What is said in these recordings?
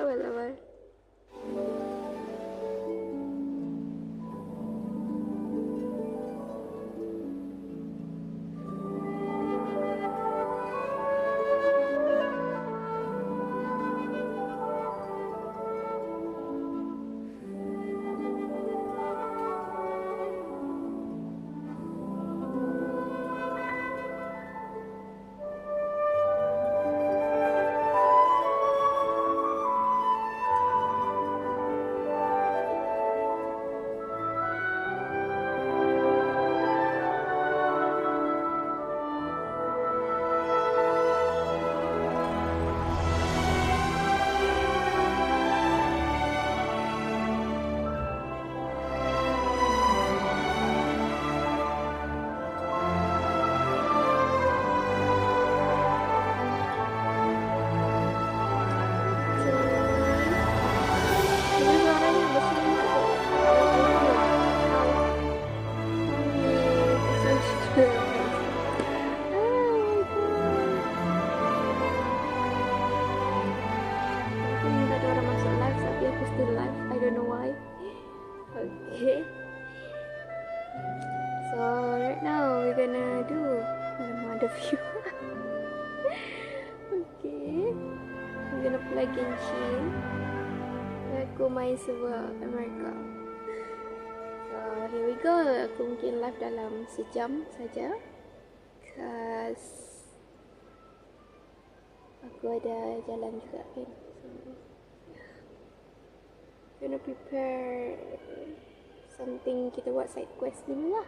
Sabar-sabar. Okay. So right now we're gonna do another view. Okay. We're gonna play Genshin. Aku main server Amerika. So here we go. Aku mungkin live dalam sejam saja. Cause aku ada jalan juga kan. So gonna prepare something, kita buat side quest dulu lah.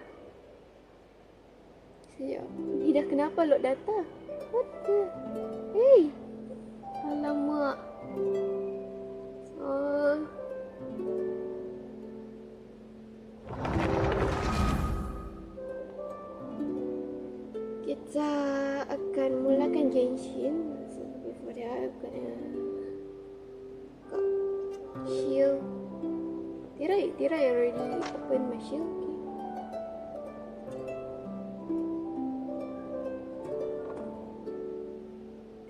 Sekejap. Ni dah kenapa load data? What the? Hey! Alamak. So kita akan mulakan Genshin. So before that, aku kena shield. Did I already open my shield? Okay.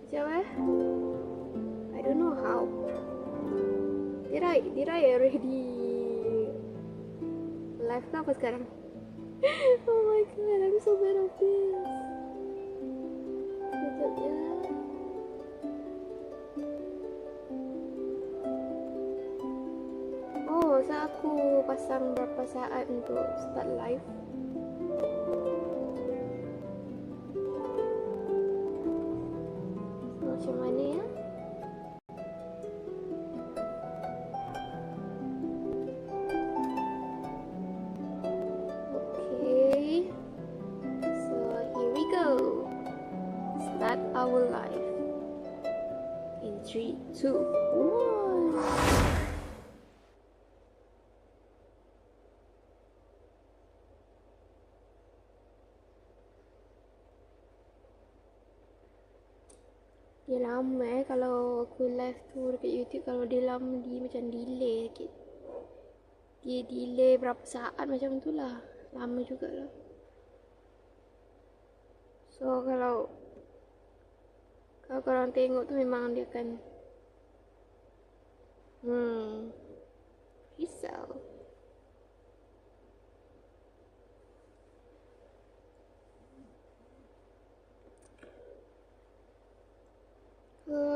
Kejap I don't know how. Did I already live ke apa sekarang? Oh my god, I'm so bad at this. Kejap ya. So aku pasang berapa saat untuk start live. So, macam mana ya? Okay. So here we go. Start our live. In 3, 2, 1. Dia lama kalau aku live tu dekat YouTube, kalau dia lama dia macam delay sikit. Dia delay berapa saat macam tu lah. Lama jugalah. So kalau korang tengok tu memang dia akan risau.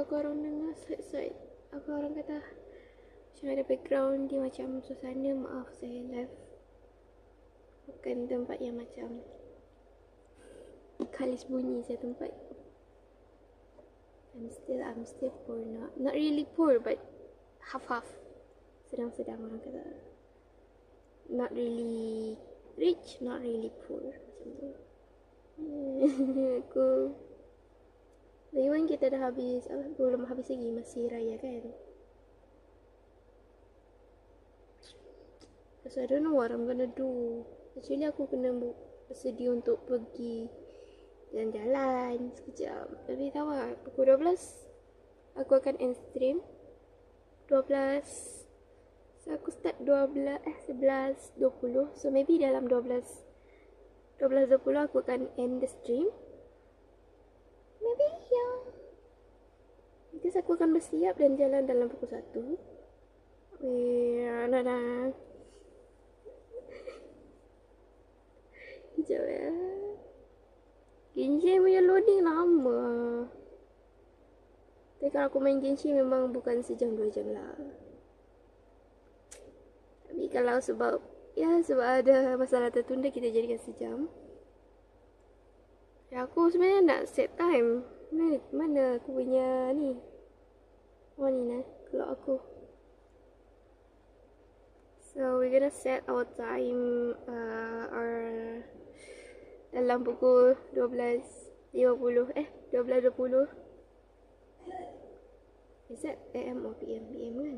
Korang dengar side-side apa orang kata macam ada background dia macam suasana, maaf saya live bukan tempat yang macam kalis bunyi saya tempat. I'm still poor, not really poor but half sedang orang kata, not really rich, not really poor macam tu. Aku Iwan kita dah habis, belum habis lagi, masih raya kan. So I don't know what I'm gonna do. Actually aku kena bersedia untuk pergi jalan-jalan sekejap. Tapi tahu tak, pukul 12 aku akan end stream. 12 so aku start 11:20. So maybe dalam 12:20 aku akan end the stream. Maybe ya. Terus aku akan bersiap dan jalan dalam pukul 1. Sekejap ya. Genshin punya loading lama. Tapi kalau aku main Genshin memang bukan sejam 2 jam lah. Tapi kalau sebab ada masalah tertunda, kita jadikan sejam. Ya, aku sebenarnya nak set time. Mana aku punya ni? Oh ni nah, kalau aku. So we're gonna set our time dalam pukul 12.50 12.20. Is that AM or PM? PM kan?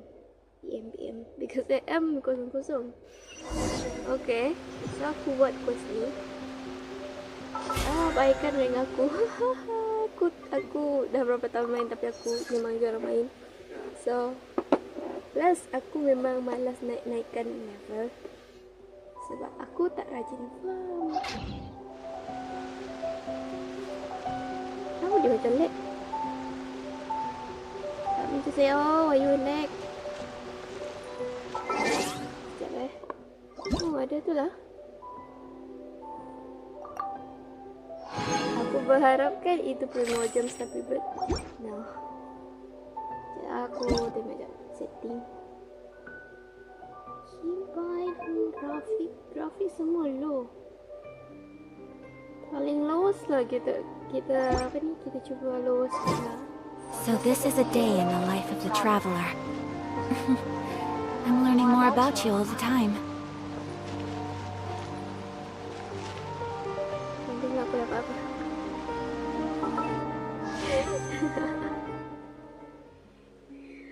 PM because AM 00. Okay, so aku buat quest ni. Baikkan rank aku. aku dah berapa tahun main tapi aku memang jarang main. So plus aku memang malas naikkan level sebab aku tak rajin farm. Kenapa dia macam lag? Tak macam saya. Why you lag? Sekejap Oh, ada tu lah. Aku berharapkan itu pun jam tapi no. Aku tengok jap setting. Keybind grafik semua low. Paling lowest lah kita apa ni, kita cuba lowest lah. So this is a day in the life of the traveler. I'm learning more about you all the time. Tengok aku dapat apa.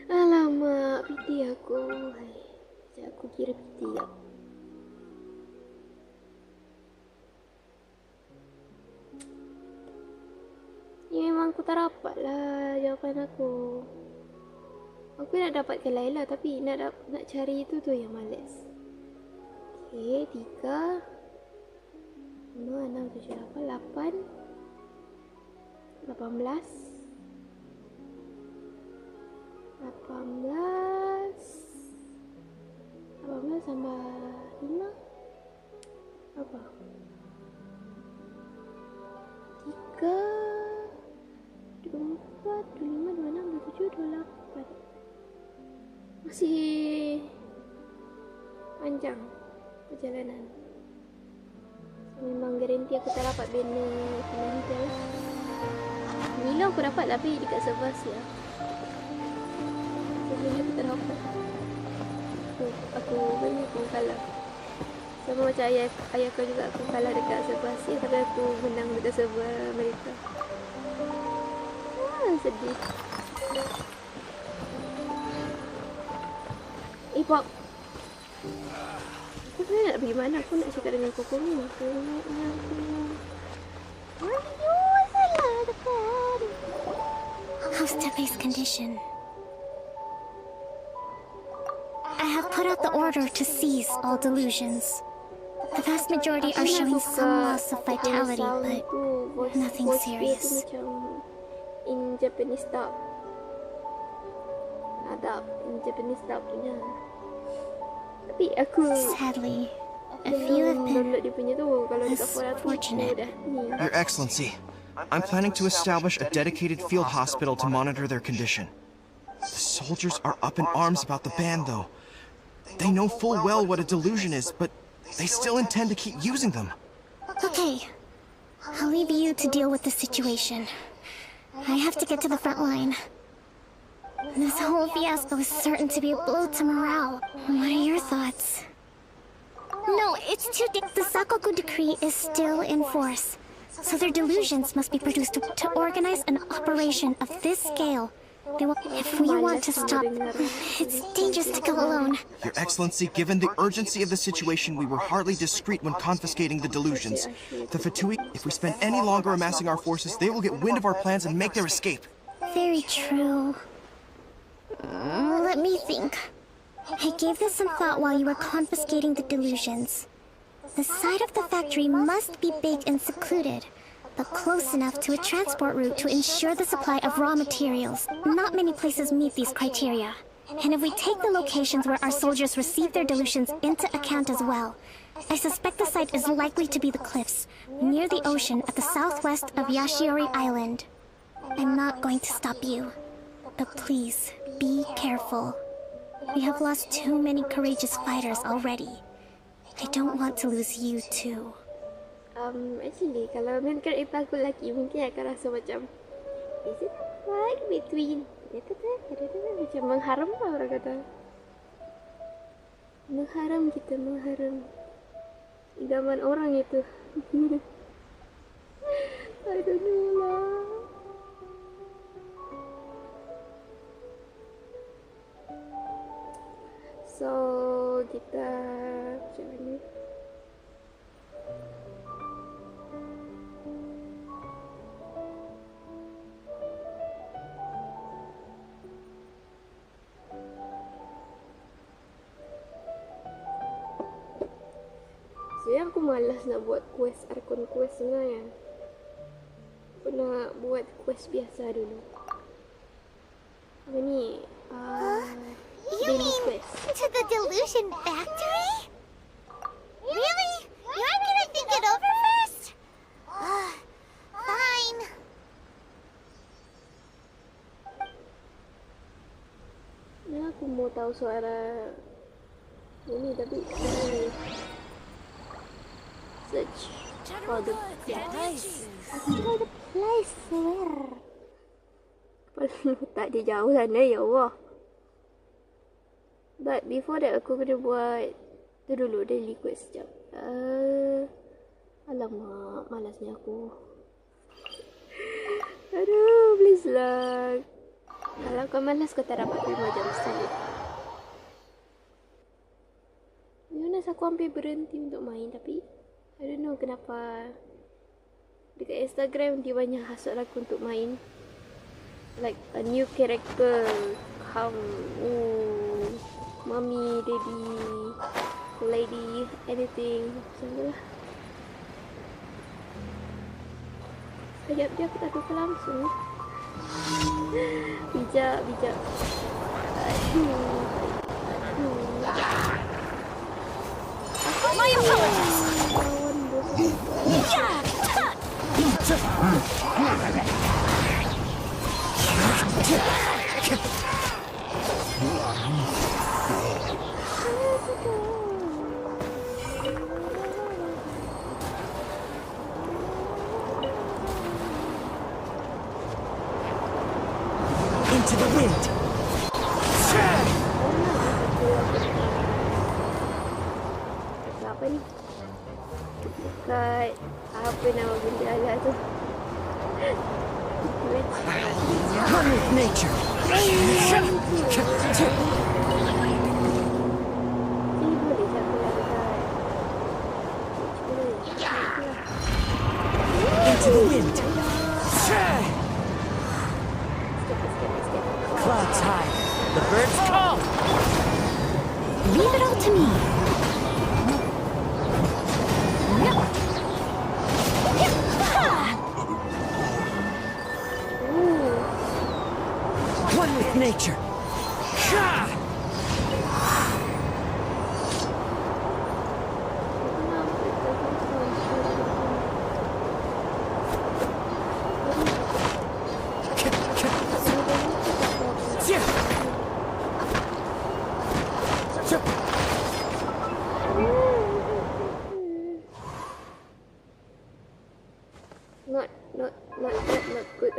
Alamak, piti aku. Sekejap aku kira piti tak. Ni memang aku tak dapat lah jawapan aku. Aku nak dapatkan Layla tapi nak cari itu tu yang malas. Okay, 3 5, 6, 7, 8 18 tambah 5 apa? 3 24 25 26 27 28. Masih panjang perjalanan. So, memang garanti aku tak dapat banner penantian lah. Milo aku dapat tapi dekat server Asia. Sebelum aku tak dapat. Aku kalah. Sama macam ayah kau juga, aku kalah dekat server Asia tapi aku menang dekat server Amerika. Sedih. Pop. Aku sebenarnya nak pergi mana? Aku nak cakap dengan Koko ni. How's Tepe's condition? I have put out the order to seize all delusions. The vast majority are showing some loss of vitality, but nothing serious. In Japanese dub. In Japanese dub punya. Tapi aku sadly, a few have been unfortunate. Your Excellency, I'm planning to establish a dedicated field hospital to monitor their condition. The soldiers are up in arms about the ban, though. They know full well what a delusion is, but they still intend to keep using them. Okay, I'll leave you to deal with the situation. I have to get to the front line. This whole fiasco is certain to be a blow to morale. What are your thoughts? No, it's too deep. The Sakoku decree is still in force. So their delusions must be produced to organize an operation of this scale. If we want to stop, it's dangerous to go alone. Your Excellency, given the urgency of the situation, we were hardly discreet when confiscating the delusions. The Fatui, if we spend any longer amassing our forces, they will get wind of our plans and make their escape. Very true. Let me think. I gave this some thought while you were confiscating the delusions. The side of the factory must be big and secluded. but close enough to a transport route to ensure the supply of raw materials. Not many places meet these criteria. And if we take the locations where our soldiers receive their dilutions into account as well, I suspect the site is likely to be the cliffs, near the ocean at the southwest of Yashiori Island. I'm not going to stop you, but please, be careful. We have lost too many courageous fighters already. I don't want to lose you too. Actually, kalau mainkan itu aku lelaki, mungkin akan rasa macam, is it like between? Dia kata, kadang-kadang macam mengharam lah orang kata. Mengharam kita, mengharam idaman orang itu. I don't know lah. So, kita macam mana? Sebenarnya aku malas nak buat quest Arkon quest sebenarnya. Aku nak buat quest biasa dulu. Apa ni? You mean quest. to the delusion factory? Really? You're not gonna think it over first? Fine. Ya, aku mau tahu suara ini tapi search for the place. For the place where? Tak dia jauh sana, ya Allah. But before that aku kena buat tu dulu daily quest sekejap. Alamak, malasnya aku. Aduh, please lah. Kalau kau malas kau tak dapat 5 jam sleep. Jonas aku hampir berhenti untuk main tapi I don't know kenapa dekat Instagram dia banyak hasut aku untuk main. Like a new character come, mommy, daddy, lady, anything macam tu lah. Sekejap je aku tak tutup langsung. Bijak. Aduh. My apologies. Lawan bos. Into the wind. Apa ni? Dekat apa nama benda agak tu? Run with nature. Sini boleh siapa yang dekat? Into the wind. Clouds high. The birds call. Leave it all to me. One with nature. Not good.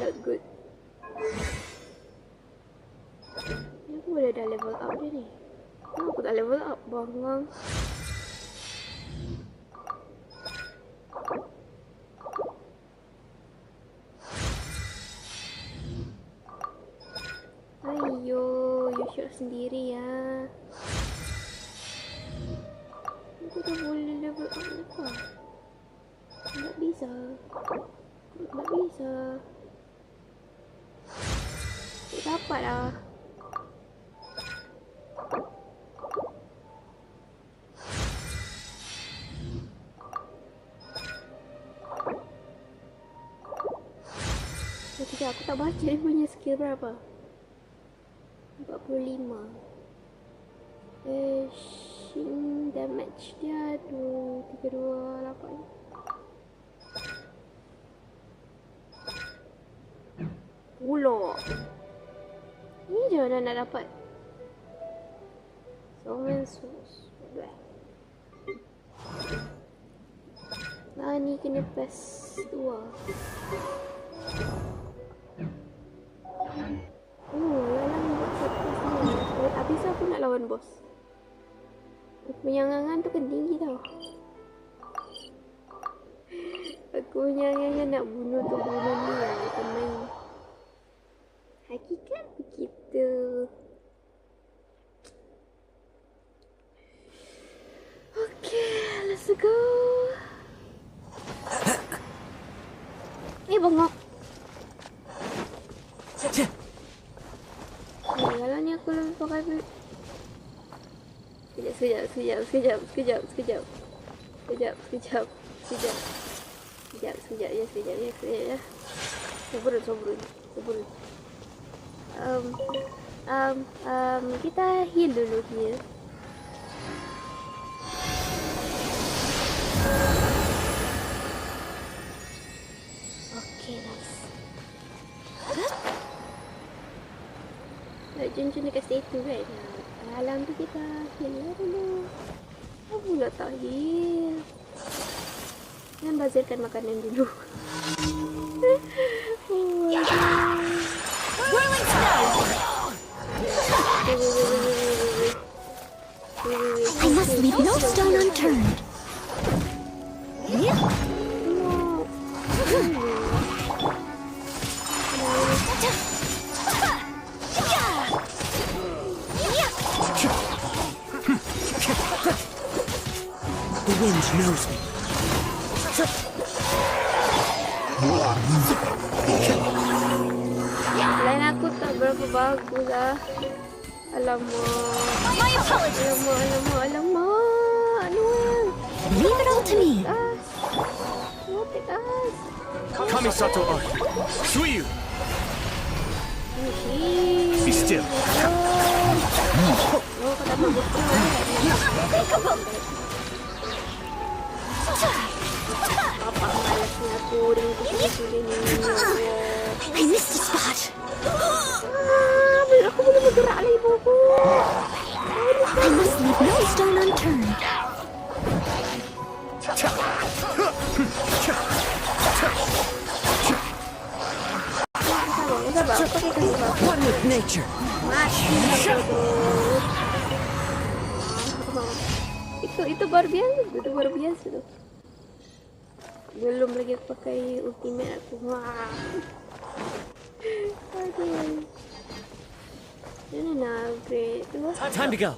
Not good. Ni aku boleh dah level up dia ni. Kenapa aku tak level up? Bangang. Ayo, you shot sendiri ya. Aku tak boleh level up apa? Tak bisa. Tak dapat lah. tak baca dia punya skill berapa. 45. Shin damage dia 328. Pulak. Ni je mana nak dapat. Somen sus. Nah, ni kena plus 2. Lalang bos ni. Habis aku nak lawan bos. Penyangangan tu kan tinggi tau. Aku penyangangan nak bunuh tu bunuh ni yang akan main. Hakikat begitu. Okay, let's go. Bongok. Kalau ni aku lebih pakai sekejap. Ya. Sabrun. Kita heal dulu heal. Okay, nice. Genshin dekat statue kan. Alam tu kita heal dulu. Apa pula tak heal? Jangan bazirkan makanan dulu. I must leave no stone unturned. The wind knows me. Lain aku tak berapa bagus lah. Alamak. Leave it all to me. Take us. Kamisato Art. Suiyu. Be still. I missed a spot. Aku belum bergerak lagi buku. I must leave no stone unturned. One with nature. Itu baru biasa tu. Belum lagi aku pakai ultimate aku. Wah. Aduh. Ini nak upgrade tu. Time to go.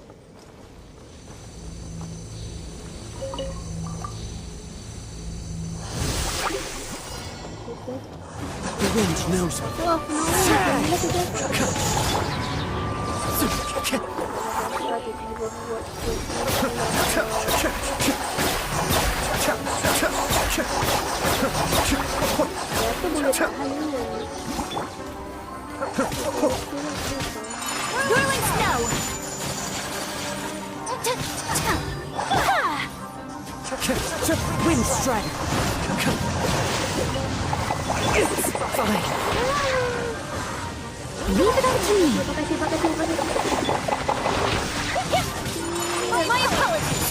The wind knows me. Wah, Whirling snow. Wind strider. Fine. Leave it all to me. My apologies.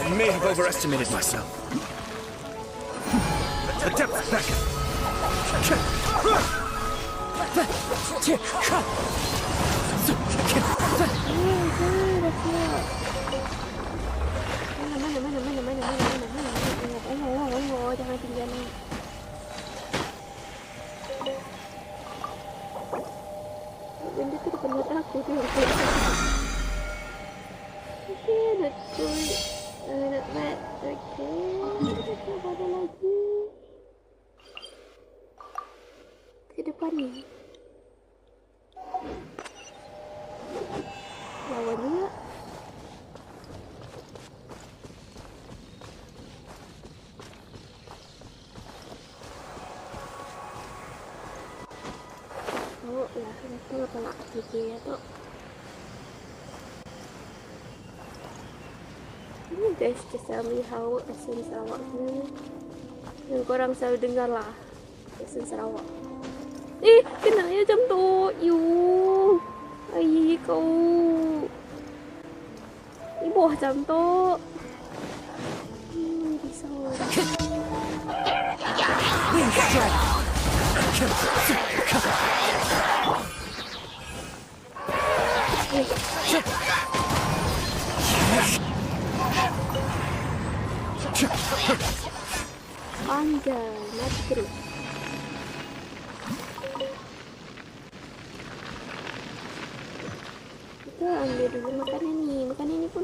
I may have overestimated myself. A depth beacon. Mana. Jangan tinggal ni. Benda tu depan mata aku tu. Okay, nak cuy. Nak mat. Okay. Apa ada lagi? Ke depan ni. Lawan juga. fikir tu. Ini guys, just tell me how accent Sarawak sebenarnya. Yang korang selalu dengar lah accent Sarawak. Kena ya macam tu. Ai kau. Ibu macam tu. Risau. Panjang, mati terus. Kita ambil dulu makanan ni. Makanan ni pun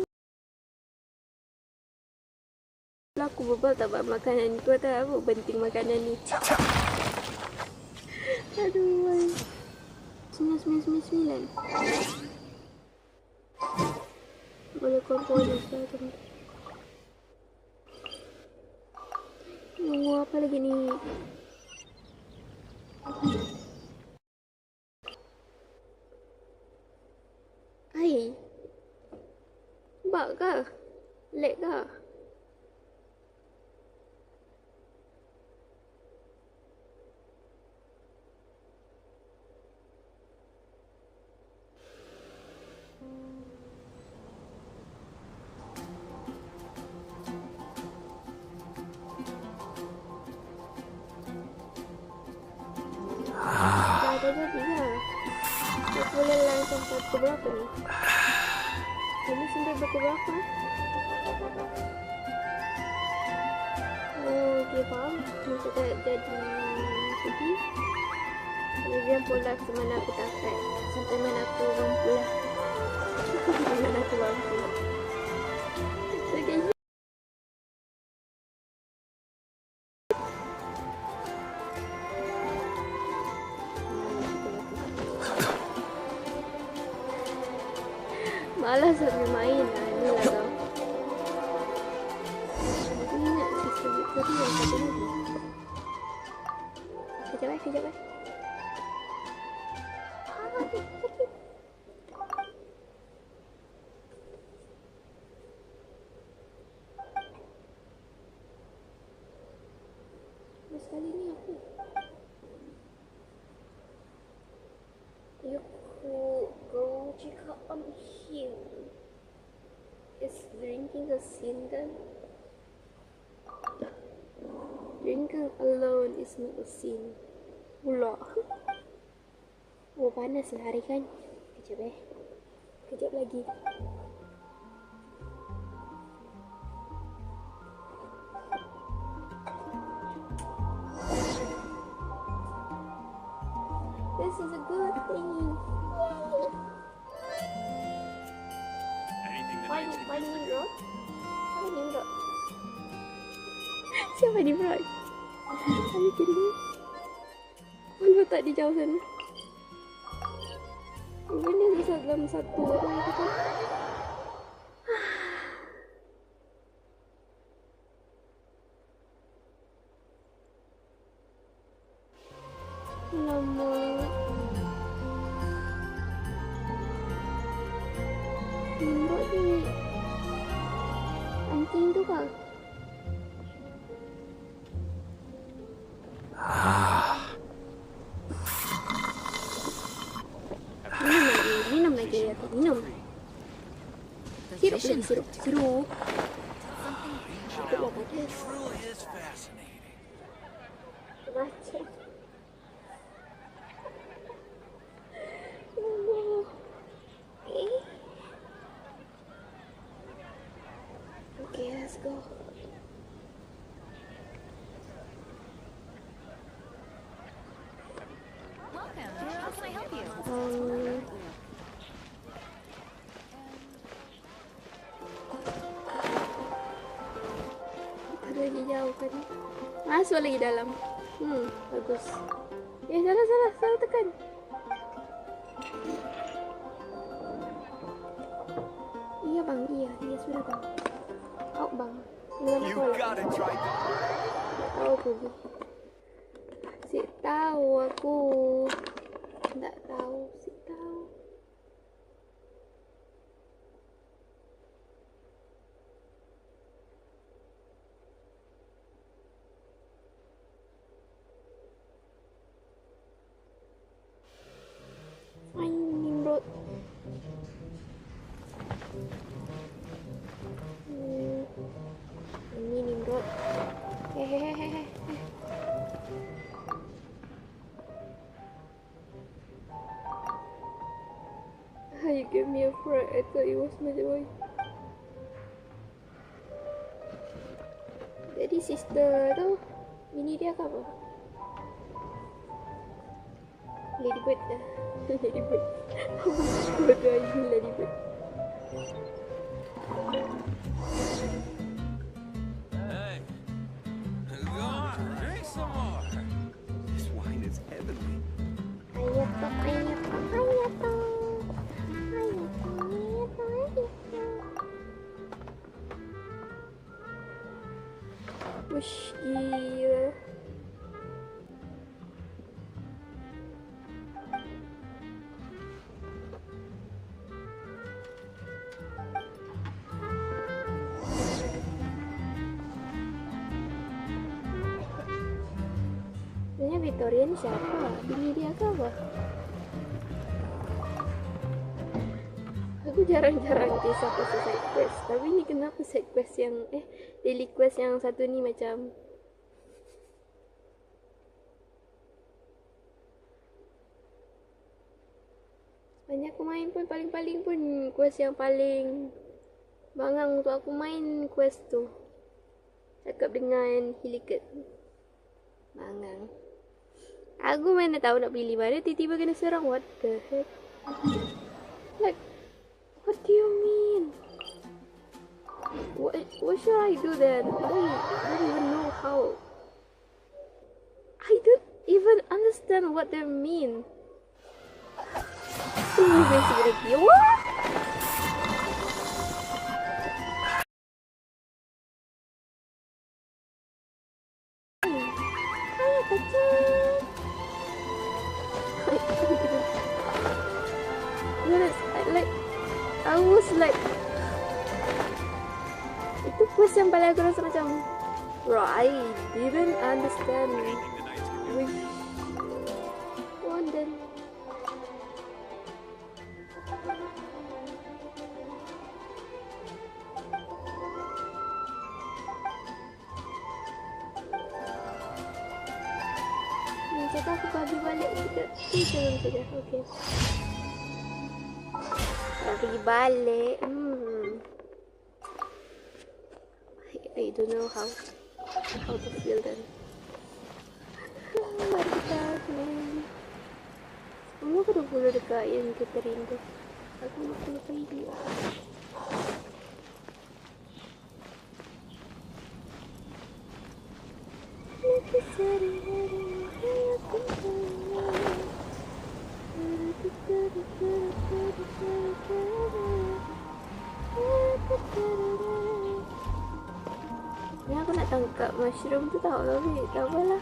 aku bebal tak buat makanan ni. Kau tahu apa penting makanan ni. Aduh. 999. Boleh komponis lah macam tu. Apa lagi ni? Hai. Bak ke? Leg ke? Dah jadi lah. Kita boleh line sampai pukul berapa ni? Ini sampai pukul berapa? Oh, okay, faham. Ini sudah jadi pergi. Kemudian pula ke mana aku takat. Sampai mana aku mampu lah. Sampai mana aku mampu. Okay. Malas sambil main lah. Ni lah tau. Aku ingat sistem Victoria yang satu lagi. Kejap eh. Mas kali ni apa? Go check out on him. Is drinking a sin? Drinking alone is not a sin. Pula. Oh, panas lah hari kan. Kejap lagi. This is a good thing. Yay! Why Nimrod? Siapa Nimrod? Ada kiri. Mana tak di jauh sana? Benda bisa dalam satu orang itu kan? Lama. Nimrod ni anting tu kah? Minum lagi. Sirup. Itulah bagus. Macam. Okay, let's go. Welcome. How can I help you? Lagi jauh kan. Masuk lagi dalam. Bagus. Salah tekan. Iya bang, iya sudah bang. Out bang. Gimana kau lah? Tak tahu aku. Tak tahu. duduk. Ini Nimrod. Hehehehe. You gave me a fright. I thought it was my boy. Jadi sister tu, ini dia apa? Ladybird dah. Ladybird. Bodoh ini Ladybird. Hey, go on, drink some more. This wine is heavenly. Ayato, ayato, ayato. Wush, gila. Sebenarnya Victorian siapa? Bini dia ke apa? Aku jarang-jarang kisah pasal side quest. Tapi ni kenapa side quest yang daily quest yang satu ni macam banyak aku main pun paling-paling pun quest yang paling bangang untuk aku main quest tu. Cakap dengan Hiliket. Bangang. Aku mana tahu nak pilih mana, tiba-tiba kena serang. What the heck? Like, what do you mean? What should I do then? I don't even know how. I don't even understand what they mean. Ini basically lagi. What? Hai kacang. I was like, itu quest yang paling aku rasa macam, bro, I didn't understand. Which one then? Cakap aku bagi balik kita. Jangan saja. Okay. Pergi balik. I don't know how to feel then. Mari kita main. Semua aku 20 dekat yang kita rindu. Aku lupa ini. Ni aku nak tangkap mushroom tu tau, tapi tak apalah.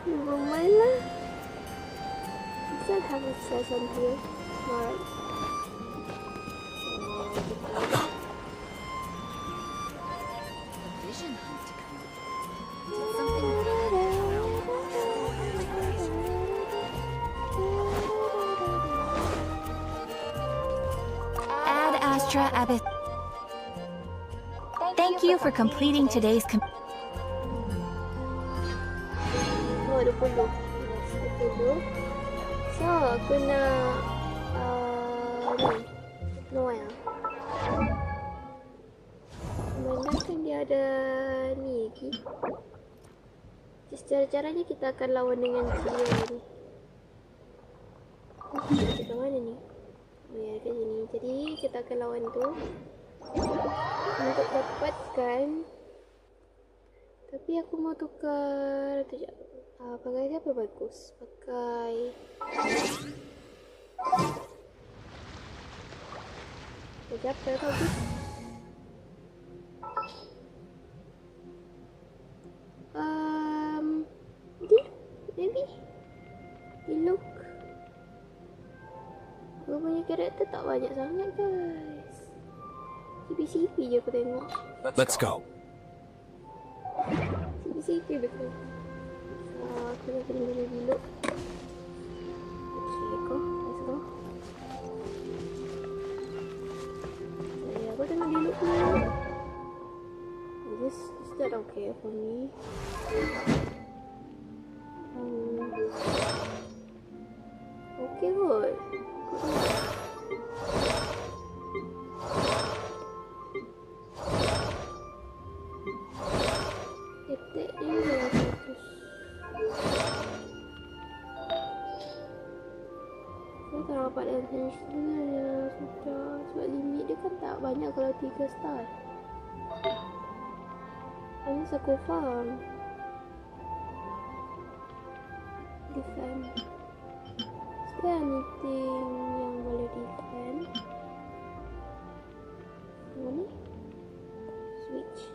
Never mind lah. Bisa have a session here. Alright. Vision hunt to come up. Did something Ad Astra Abyss. Thank you for completing today's Oh, 20. Yes, 20. So, aku nak ni Noel. Mana kan dia ada ni lagi. Secara-caranya kita akan lawan dengan dia ni. Dekat mana ni? Oh ya, dekat sini. Jadi, kita akan lawan tu. Untuk dapatkan. Tapi aku mau tukar. Sekejap. Pakai apa bagus? Pakai. Sekejap, apa bagus? Maybe. Look. Aku punya karakter tak banyak sangat, guys. CP-CP je aku tengok. Let's go. CP-CP betul. Aku nak kena look. Is that okay for me? Okay kot. Attack dia 200. Saya tak dapat enhance sebenarnya. Sudah. Sebab limit dia kan tak banyak kalau 3 star. Hanya aku faham. Defend. Is there anything yang boleh defend? Mana? Switch.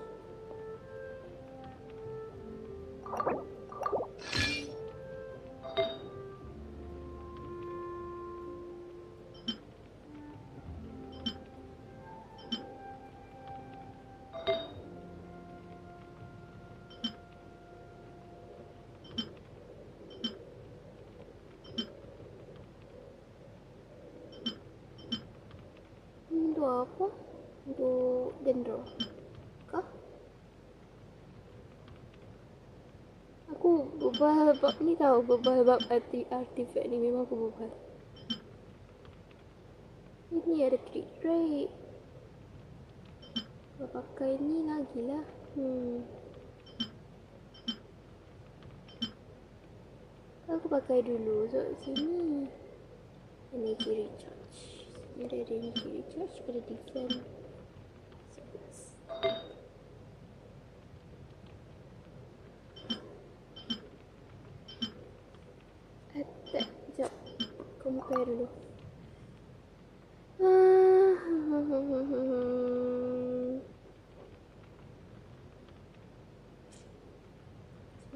Untuk apa? Untuk dendro kah? Aku bebal bab ni tau. Bebal bab artifact ni. Memang aku bebal. Ini ada crit rate. Kalau pakai ni lagi lah. Aku pakai dulu. So sini energy recharge. Ini ada energy recharge pada defend 11. Attack. Sekejap. Compare dulu.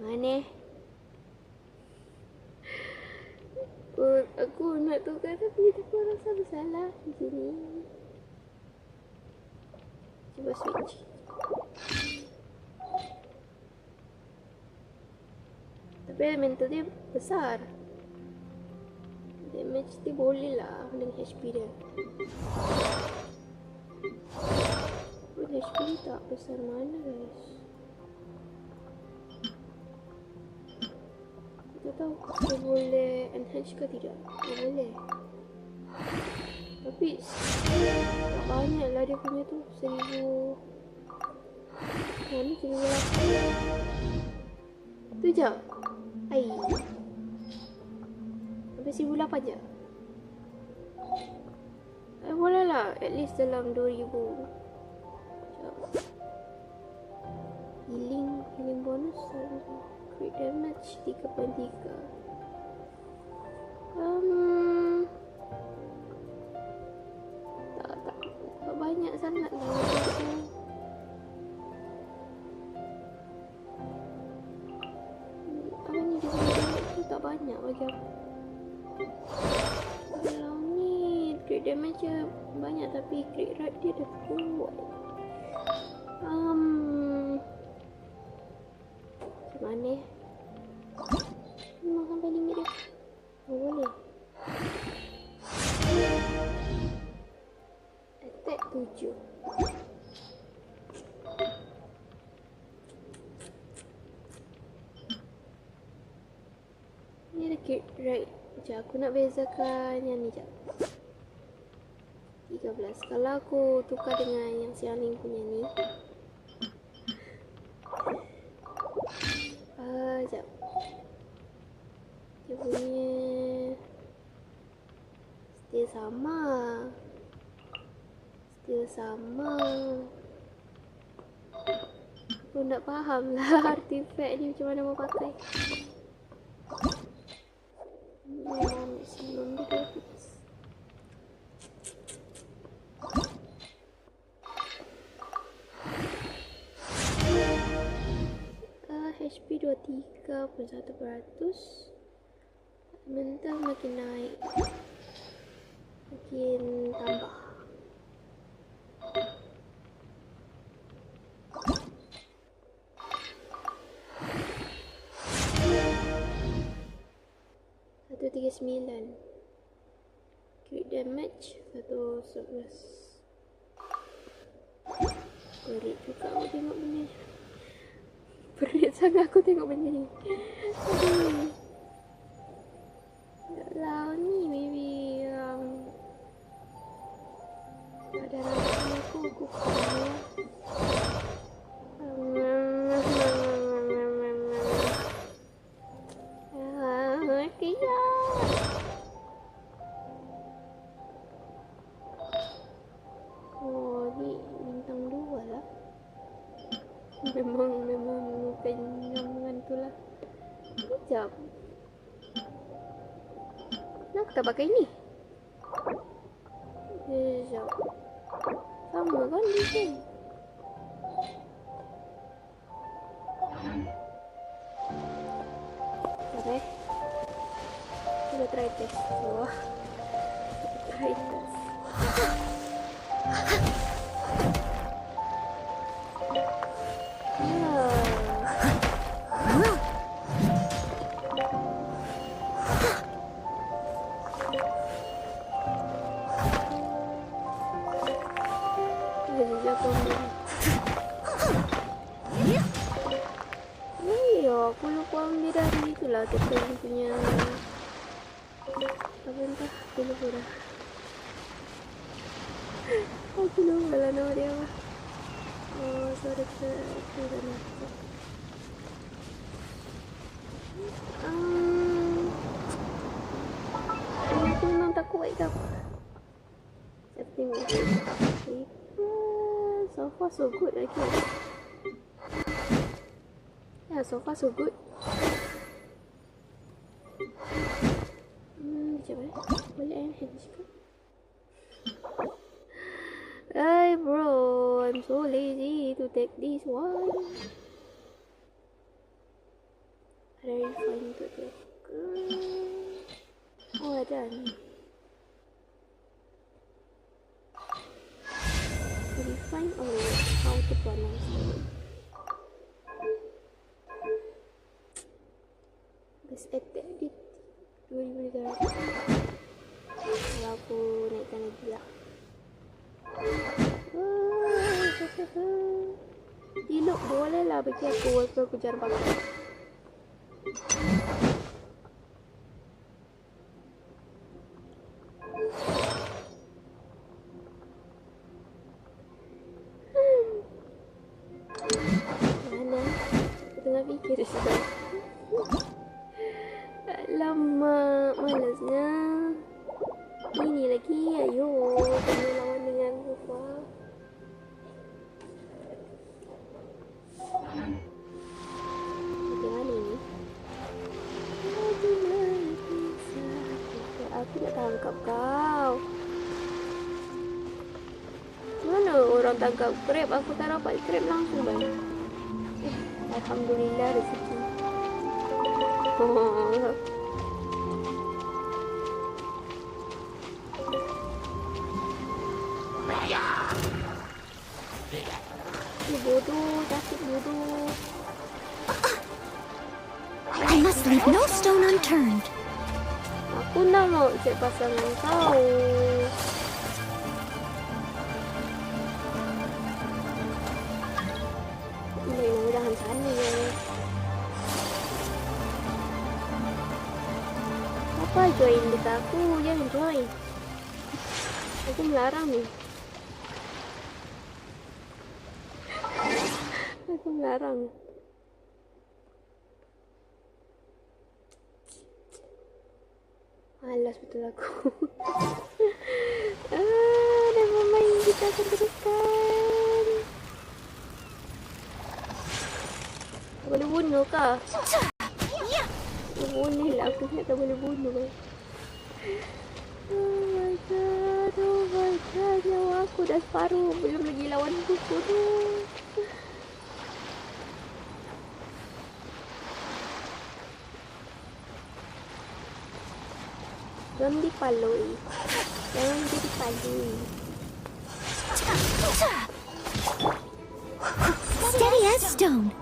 Mana? Aku nak tukar tapi aku rasa bersalah di sini. Cuba switch. Tapi elemental dia besar. Damage dia boleh lah dengan HP dia. Pun HP dia tak besar mana guys. Tak tahu dia boleh enhance ke tidak. Dia boleh. Tapi tak banyak lah dia punya tu. 1000. Ni 1008. Tu je. Air. Sampai 1008 je. Boleh lah. At least dalam 2000. Healing bonus. Crit damage 3.3. Tak banyak sangat lah. Apa ni dia tu tak banyak bagi aku. Kalau ni crit damage je banyak tapi crit rate dia dah kuat. Macam mana? Memang sampai limit dia. Oh, boleh. Attack 7. Ni ada crit rate. Sekejap aku nak bezakan yang ni sekejap. 13. Kalau aku tukar dengan yang Xiaoling punya ni. Sekejap. Dia punya still sama. Aku nak faham lah artifact ni macam mana mau pakai. Memang maksimum dia 12. HP 23.1%. Mental makin naik. Makin tambah. $139. Crit damage 111. Perit juga aku tengok benda ni. Perit sangat aku tengok benda ni. Aduh. Taklah ni maybe ada rasa aku kena. Oh, ni bintang 2 lah. Memang bukan yang tu lah. Sekejap. Nak kita pakai ni? Sekejap. Sama kan ni kan? Okay. Kita try test. Wah. Kita try test. Aku lupa ambil dari itulah kita punya apa entah, aku lupa dah. Aku lupa lah nama dia apa. Oh, sorry aku dah nampak. Aku memang tak kuat ke apa. Saya tengok. So far so good lagi. Yeah, so far so good. Sekejap boleh hand juga. Hey bro, I'm so lazy to take this one. Ada refine untuk take. Oh ada ni. Refine or how to pronounce it. Best attack dia 2000 kalau aku naikkan lagi lah. Ilok boleh lah bagi aku walaupun aku jarang pakai. Mana? Aku tengah fikir sudah. Alamak, malasnya. Ini lagi, ayo. Kena lawan dengan Rufa. Bagaimana ni? Aku nak tangkap kau. Mana orang tangkap krab? Aku tak dapat krab langsung bang. Alhamdulillah rezeki. Oh. Bodoh, sakit bodoh. I must leave no stone unturned. Aku nak mau cek pasangan kau. Mudah-mudahan sana ya. Apa join dekat aku? Jangan join. Aku melarang ni. Aku melarang. Malas betul aku. Never mind, kita akan teruskan. Tak boleh bunuh kah? Boleh lah, aku ingat tak boleh bunuh. Oh my god, nyawa aku dah separuh. Belum lagi lawan buku tu. Jangan dipalui. Jangan dipalui. Steady as stone.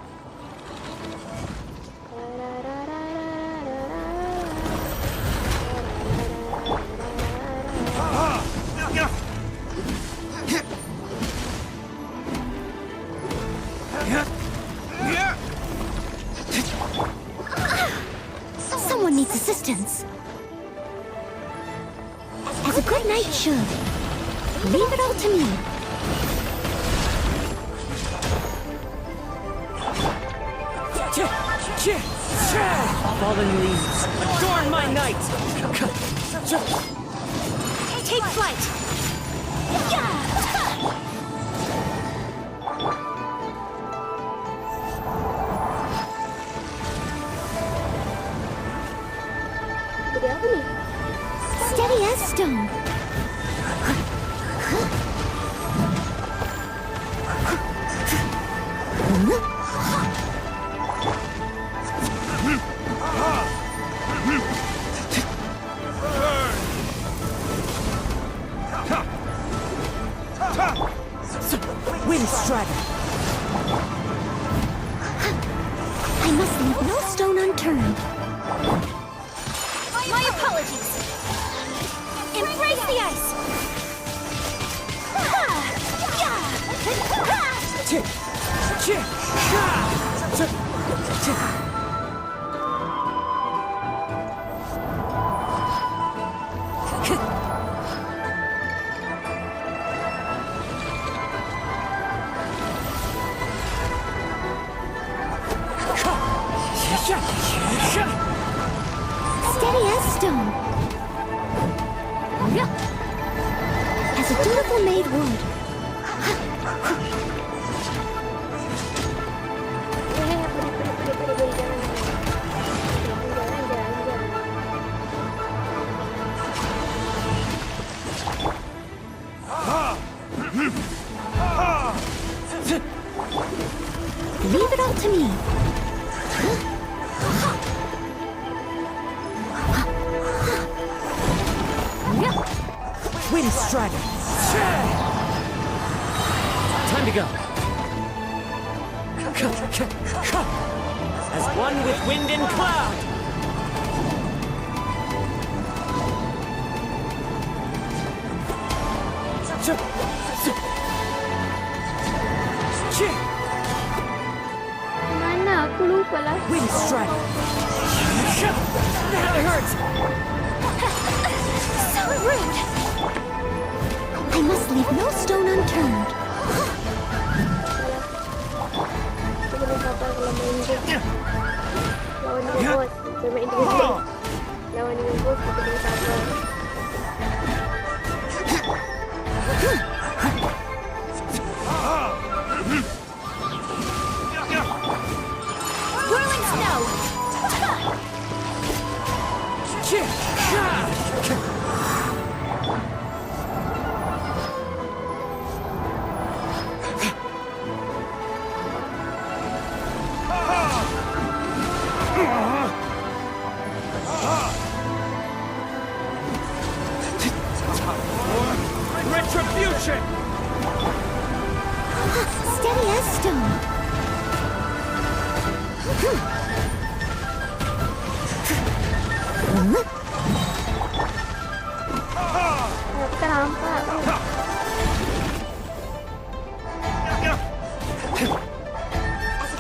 Someone needs assistance. As a good knight should. Leave it all to me. Fallen leaves, adorn my night! Take flight. Jadi apa ni? Steady as stone. Wind Strider! I must leave no stone unturned. My apologies. Embrace the ice. Steady as stone. As a dutiful maid would. Leave it all to me. Wind Strider! Time to go! As one with wind and cloud! Mana? Aku lupa lah. Wind Strider! That hurts! So rude. I must leave no stone unturned. Aku boleh sabar kalau main game. Lawan dengan bos. Saya main dengan game. Lawan dengan bos, kita boleh sabar. Whirling snow. Retribution! Steady as stone. Kita nampak.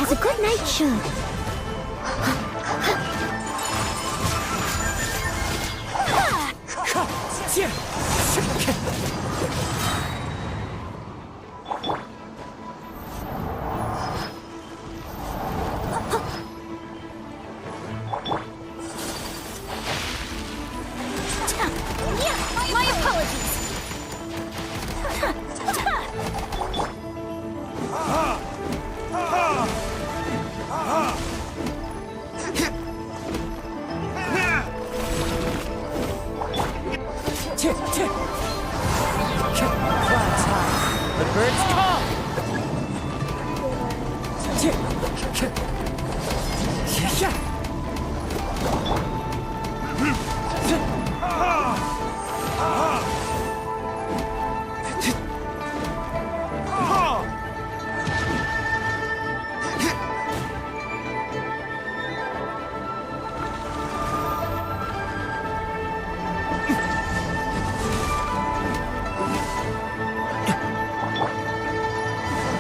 As a good knight should. My apologies. Clouds high, the birds call!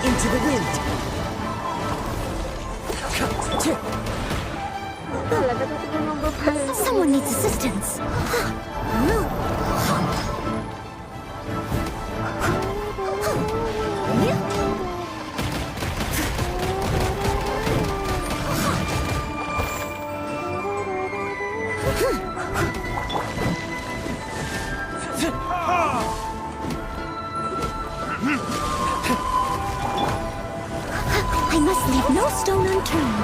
Into the wind! Someone needs assistance. I must leave no stone unturned.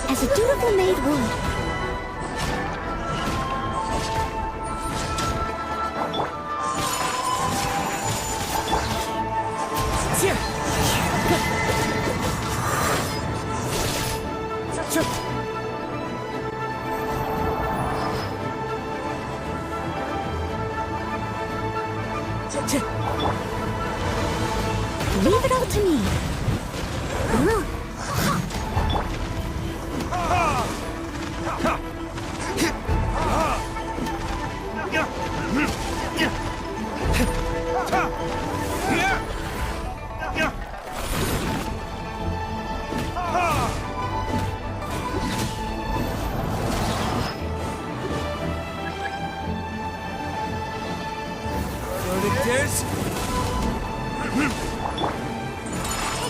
As a dutiful maid would. Leave it all to me.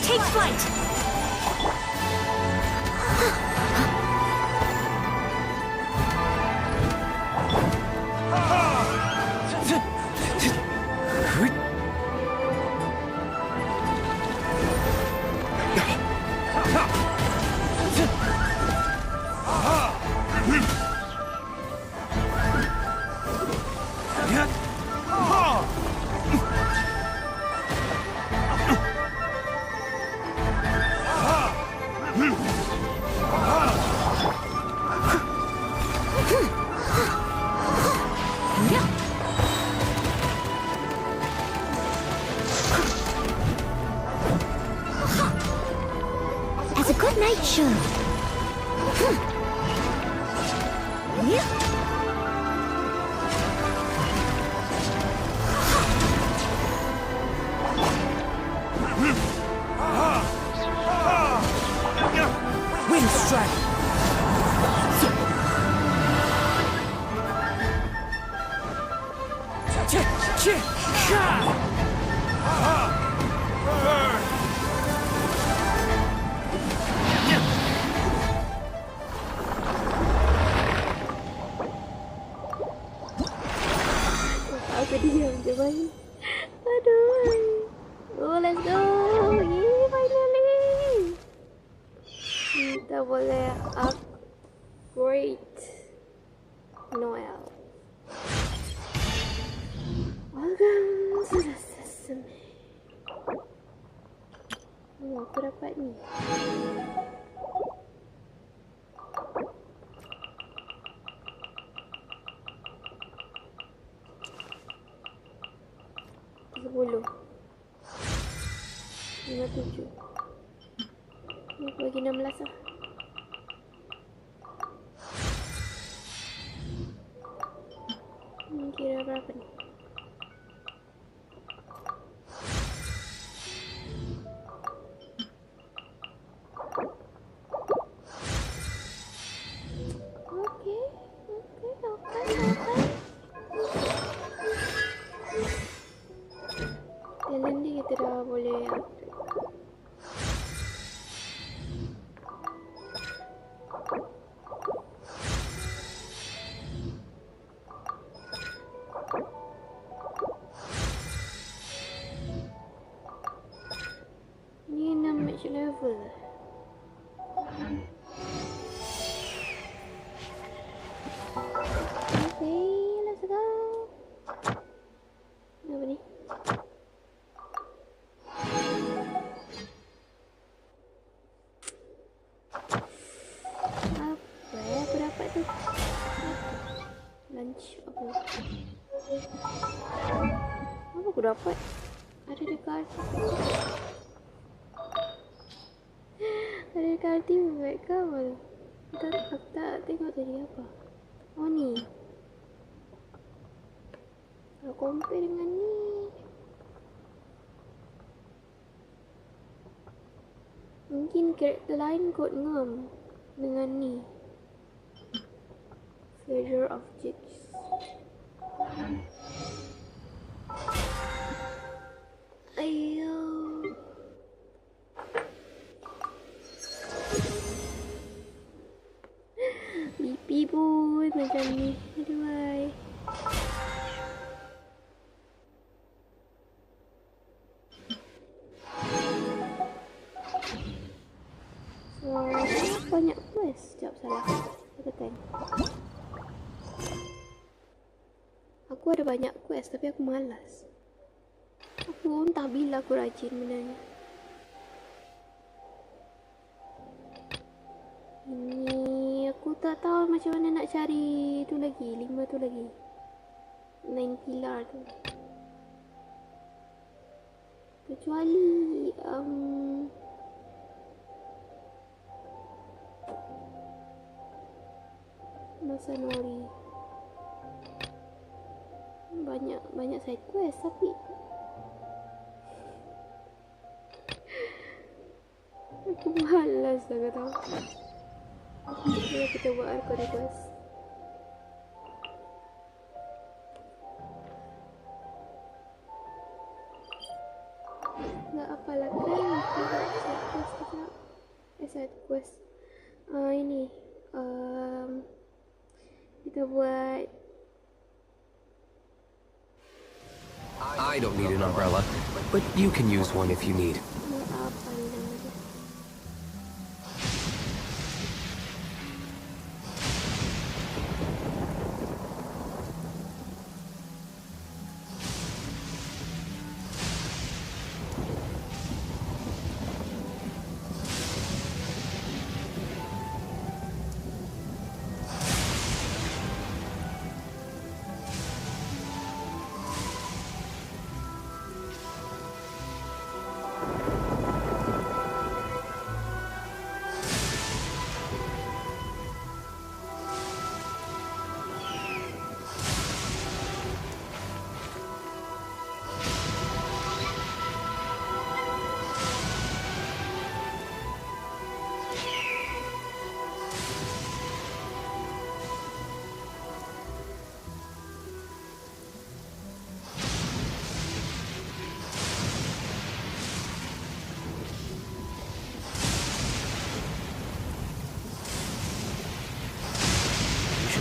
Take flight. As a good knight should. Wind strike. Aku diam je bang. Aduh. Oh, let's go. Yay, finally. Kita boleh upgrade Noel. Welcome to the Sesame. Oh, aku dapat ni. Sepuluh. 57. Aku bagi 16 lah. Ini kira berapa ni? Okey. Talent ni kita dah boleh upgrade. Ni 6 match level. Okay, let's go. Apa ni? Apa aku dapat tu? Lunch apa? Apa aku dapat? Ada dekat ada dekat ultimate ke apa? Aku tak tengok tadi apa. Oh ni. Kalau compare dengan ni. mungkin karakter lain kot ngam dengan ni. Treasure objects. Ayo. Pipi pun macam ni. Aduhai. Banyak quest. Sekejap, salah. Tekan. Aku ada banyak quest tapi aku malas. Aku entah bila aku rajin benda ni. Ini aku tak tahu macam mana nak cari tu lagi. 5 tu lagi. 9 pilar tu. Kecuali masa Nori banyak side quest tapi aku malas dah kau tahu. Bila kita buat request. Tak apalah kan side quest ini kita buat. I don't need an umbrella, but you can use one if you need. Apa ni nama dia?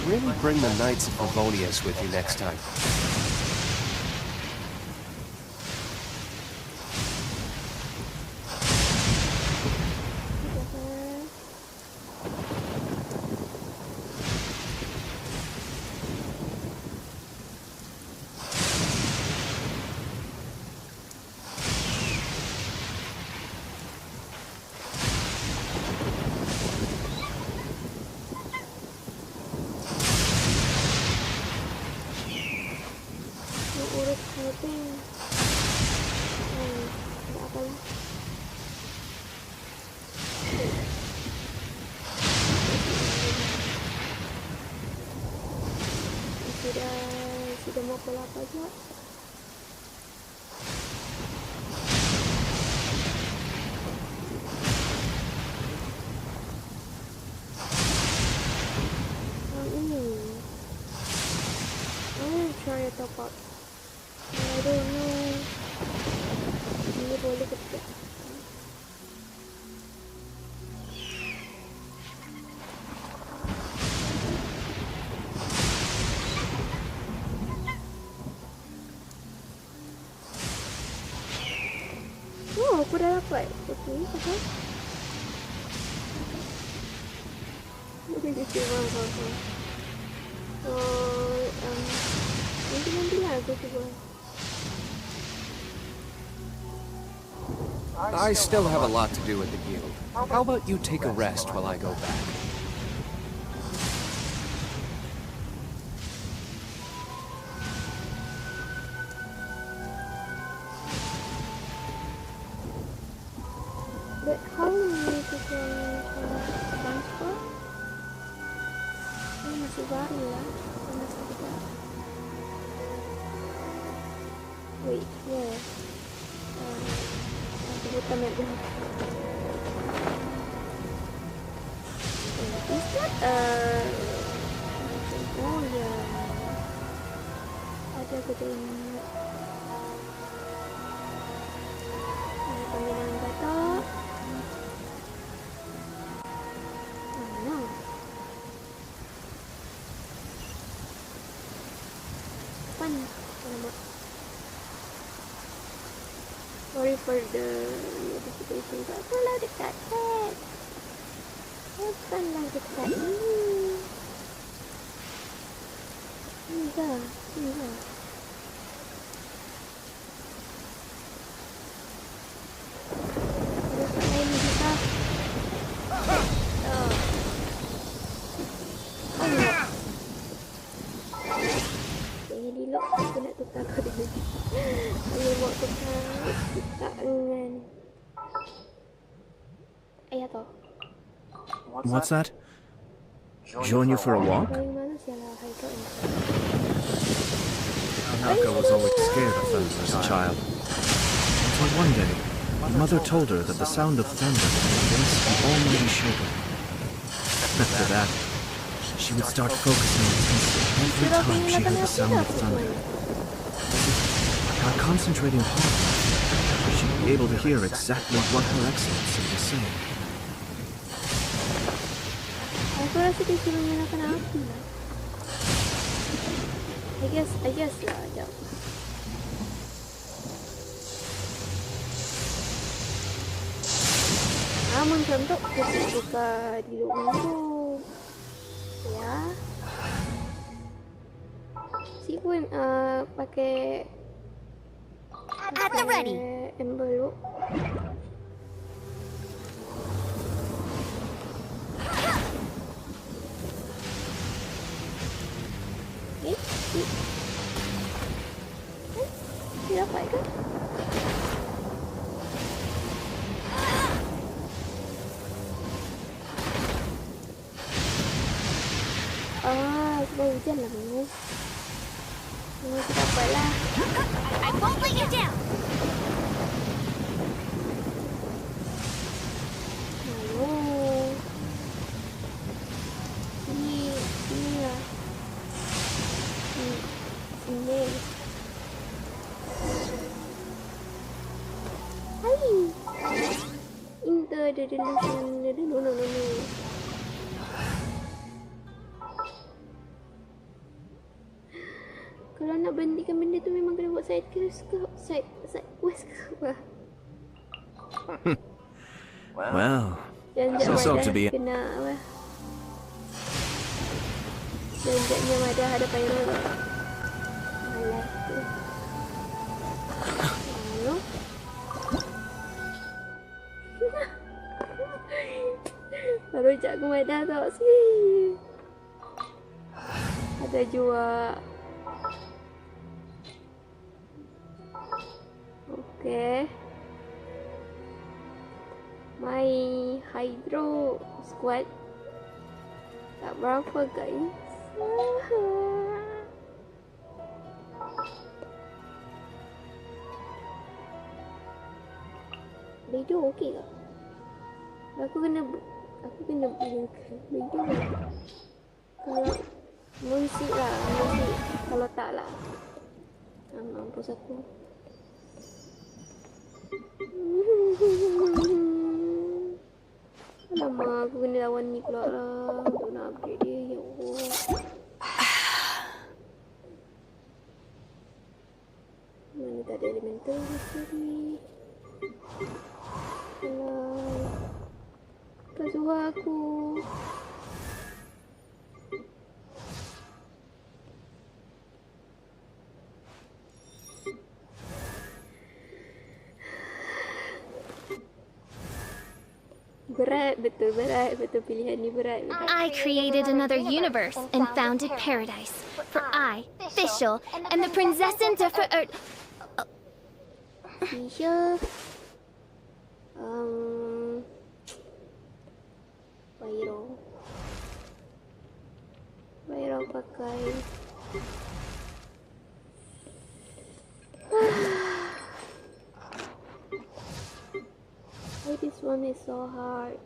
Really bring the Knights of Favonius with you next time. Sudah mau pukul 8 juga. Ini I want to try a top up. I don't know ini boleh ke tidak. Aku dah dapat. Okey, apa? Okey, faham. Nanti lah aku cuba. I still have a lot to do at the guild. How about you take a rest while I go back? But how many people transfer? Ini masih baru lah. Masih tidak. Wait, yeah. Aku buta map dulu. Oh ya, ada aku tak ingat. Panggilan kata. Mana? Pan? Alamak. Sorry for the notification. Tak apalah dekat tag. Bukanlah dekat ini. Enggak. Ada kat lain juga. Jadi lock aku nak tukar kau dulu. Aku mau tukar dengan ayah tau. What's that? Join you for a walk? Dari mana sialah Haikal ni? Hanako was always scared of thunder as a child. Until one day, Mother told her that the sound of thunder made dense and almighty shaken. After that, she would start focusing intensely every time she heard the sound of thunder. By concentrating hard, she'd be able to hear exactly what Her Excellency was saying. Aku rasa dia suruh nyalakan api lah. I guess lah, sekejap. Macam tu kita tukar di rumah tu. Ya. Si pun pakai At the ready. envelope. Dia dapat ke? Sebab hujan lah ni. Kita dapat lah. I won't let you down. Sini lah. Sini. Hai. Inter the delusion. No. Kalau nak berhentikan benda tu memang kena buat side quest ke side quest ke apa? Well, Jangan so to be. kena apa? Jangan madah ada payah. Malas tu. Lalu. Baru cak aku madah tau sih. Ada jual. Okay. My hydro squad tak berapa guys. Video okey tak? Aku kena beli video. Kalau musik lah, musik. Kalau tak lah. Mampus aku. Alamak, aku kena lawan ni pula lah. Untuk nak upgrade dia, ya Allah. Mana tak ada elemental tadi. Alah. Tak suruh aku. Berat betul pilihan ni berat. I created another universe and founded paradise. For I, Fischl, and the Prinzessin Fisher. Bayro pakai. Why this one is so hard?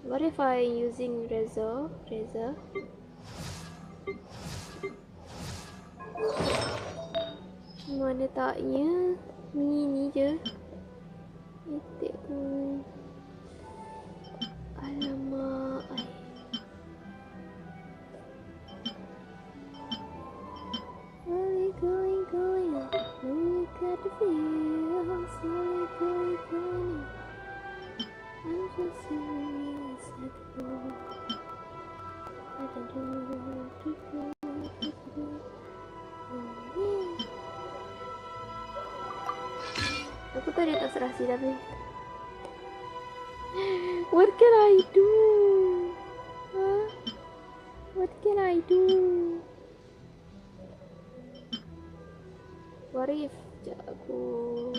What if I using razor? Mana taknya? Ni je. Itik pun. Alamak. Slowly going. We got the feel. Slowly going. I'm just saying it's like I don't know what to do. Aku tadi tak serasi tapi. What can I do? Huh? What can I do? What if aku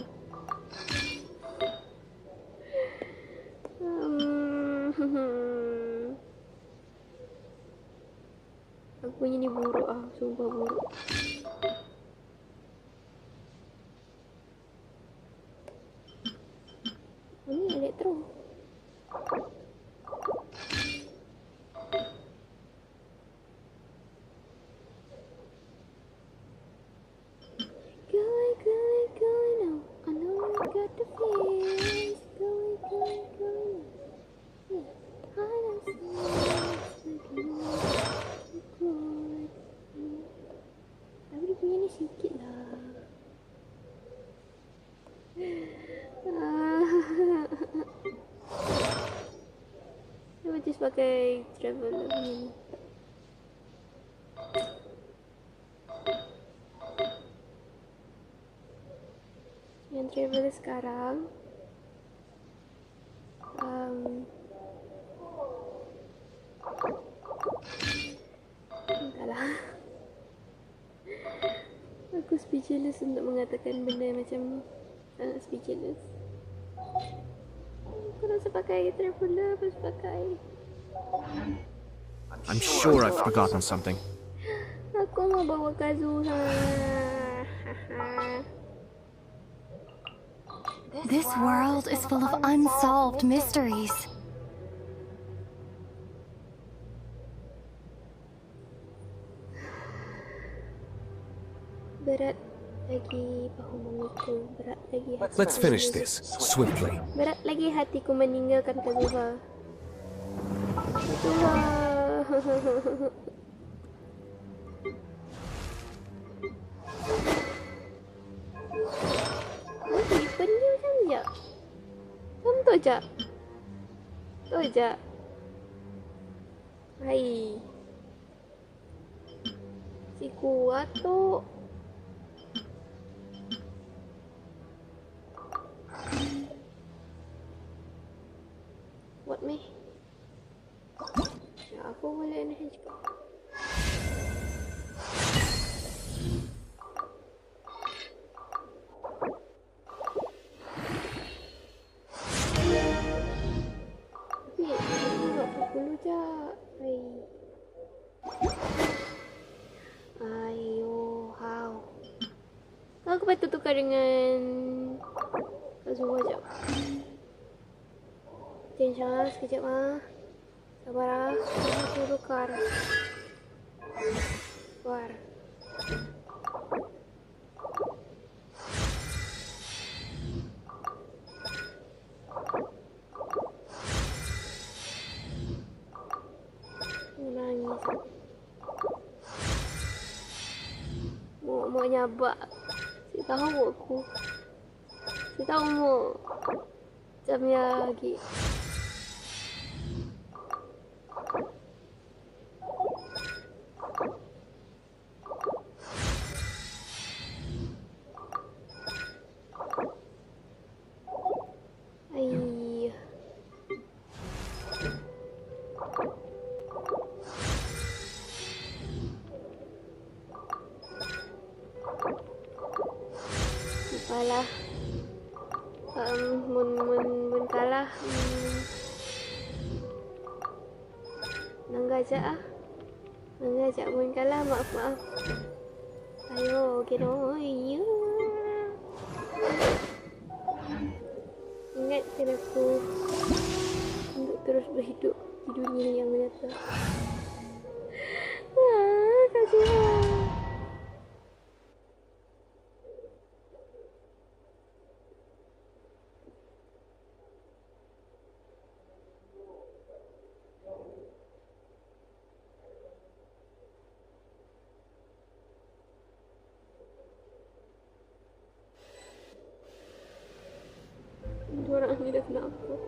aku punya ni buruk sumpah buruk. Ini elektro. Going now. I know you got the feels. Going. Yeah, I don't see good. Tapi dia punya ni sikit lah. Saya just pakai traveler ni. Yang traveler sekarang entahlah. Aku speechless untuk mengatakan benda macam sangat speechless. Aku rasa pakai traveler, lepas pakai. I'm sure I've forgotten something. Aku mau bawa Kazuha. This world is full of unsolved mysteries. Berat lagi bahu memikul, berat lagi hati. Let's finish this swiftly. Berat lagi hatiku meninggalkan Kazuha. Kazuha. Benda macam je. Contoh je. Tu je. Hai. Si kuat tu. What me? Ya, aku boleh enhance kau. Ayo, how? Aku patut tukar dengan Kazuha sekejap. Jangan sekejap Sabar aku tukar. Tukar. Nangis. Mau nyabak. Saya tahu aku. Saya tahu mau jamnya lagi. Alah. Mun kalah. Nanggajak Nanggajak mun kalah, maaf. Ayo, okay no. mengingatkan aku untuk terus berhidup di dunia yang nyata. Kasihan. Orang ni dah kenapa?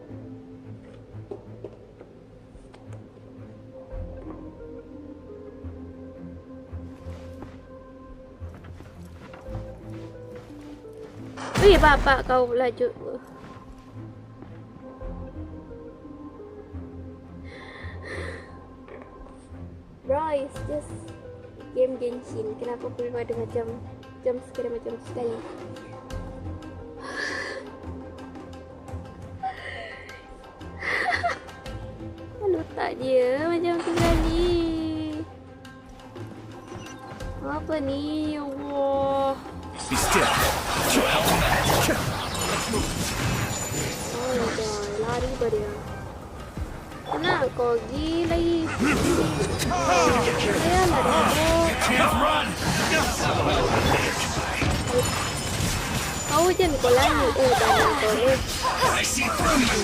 Weh, bapak kau laju. Bro, it's just game Genshin. Kenapa perlu ada macam jam scare macam sekali? Tak dia macam tu kali. Apa ni? Ya Allah. Be still. Oh my god, lari pada dia. Kenapa kau gila lagi? Saya lah kau jangan kau lari. Jangan kau ni. I see through you.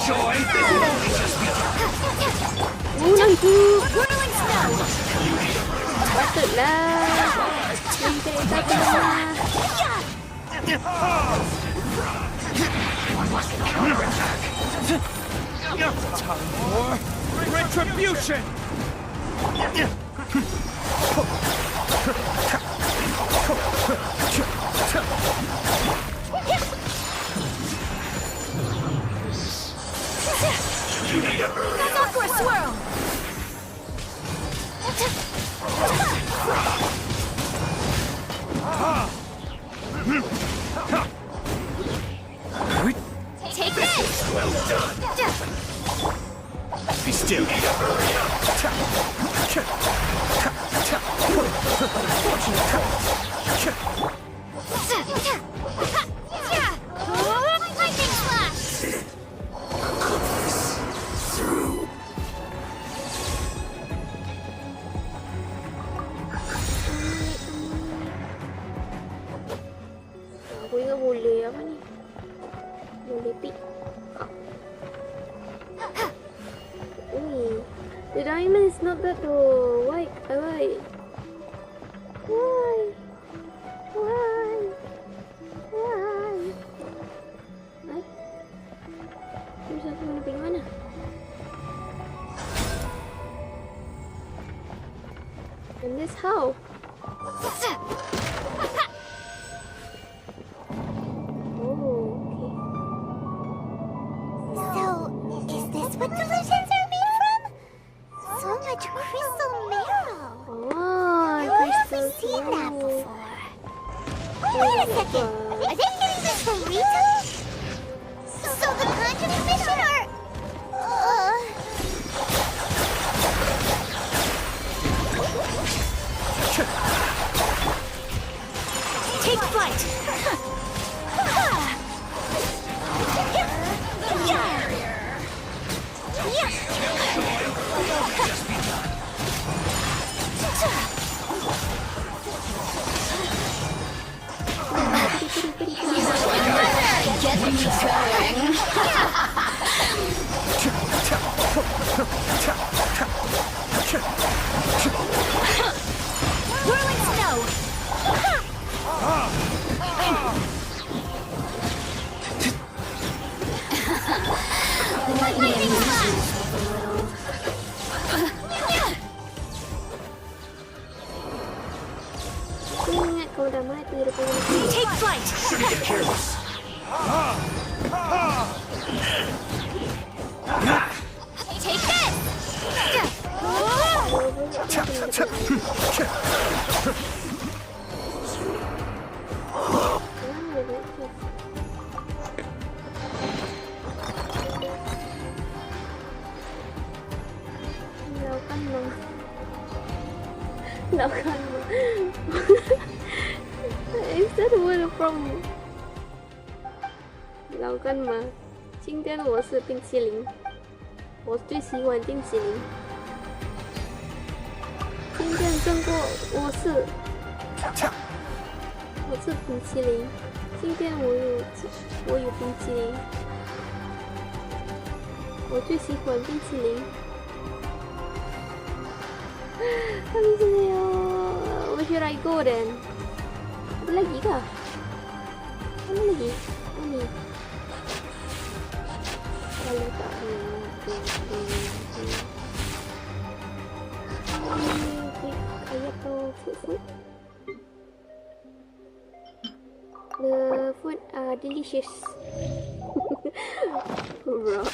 Killjoy. Nangkut. Patutlah. Cintai satu lah. Time for retribution. Let's off for a swirl! Take this! Well done. Be still. Lightning flash! Aku ingat boleh apa ni? Boleh pick. The diamond is not that though. Why? Why? Why? Why? Why? Ay? Terus aku nak pergi mana? And this how? So, is this what delusions are made from? So much crystal marrow. Oh, Where have we crystal seen that blue. before? Wait a second. Are they getting this from Rito? So the Conjuring Mission are... Take flight! Get me going! Whirling snow! Lightning flash! Aku ingat kau dah mati depan aku. Take flight! Shouldn't get careless. Take this! Is that where from? 老干妈。今天我是冰淇淋，我最喜欢冰淇淋。今天中国我是冰淇淋。今天我有冰淇淋，我最喜欢冰淇淋。Where should I go then? Ada lagi kah? Mana lagi? Ni. Kalau tak ni. Ayat tu food. The food are delicious. Bro.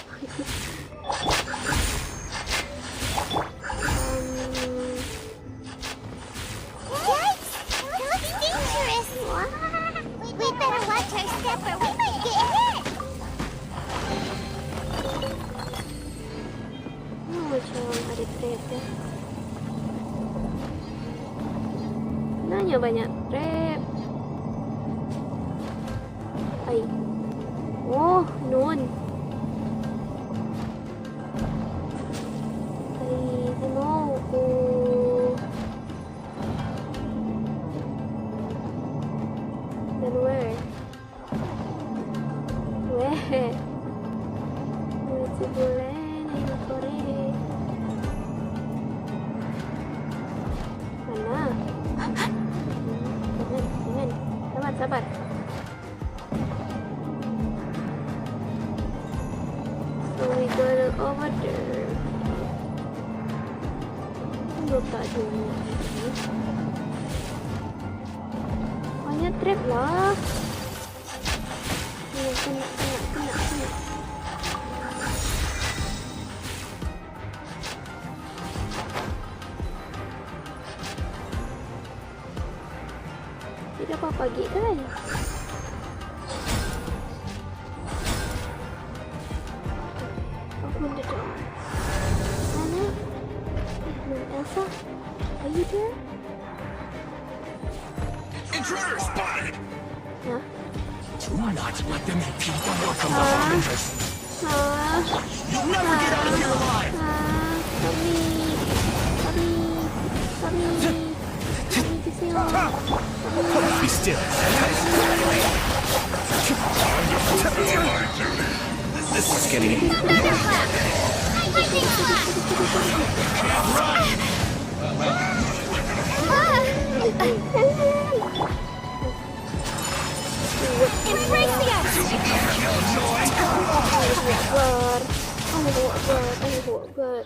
We'd better watch our step or we might get hurt. Macam ada trap dah. Nanya banyak trap. Ay. Oh, non. Ay, ano ko. Then where? Where? Masih boleh nih Korea. Mana? Jangan. Sabar. So we go over there. Tak ada. Banyak trap lah. Kena. Tidak apa-apa lagi kan? Open the door. Mana? Elsa? Are you there? Intruder spotted! Huh? Do not let them impede the work of the Founders. You'll never get out of here alive! Be still. This is getting...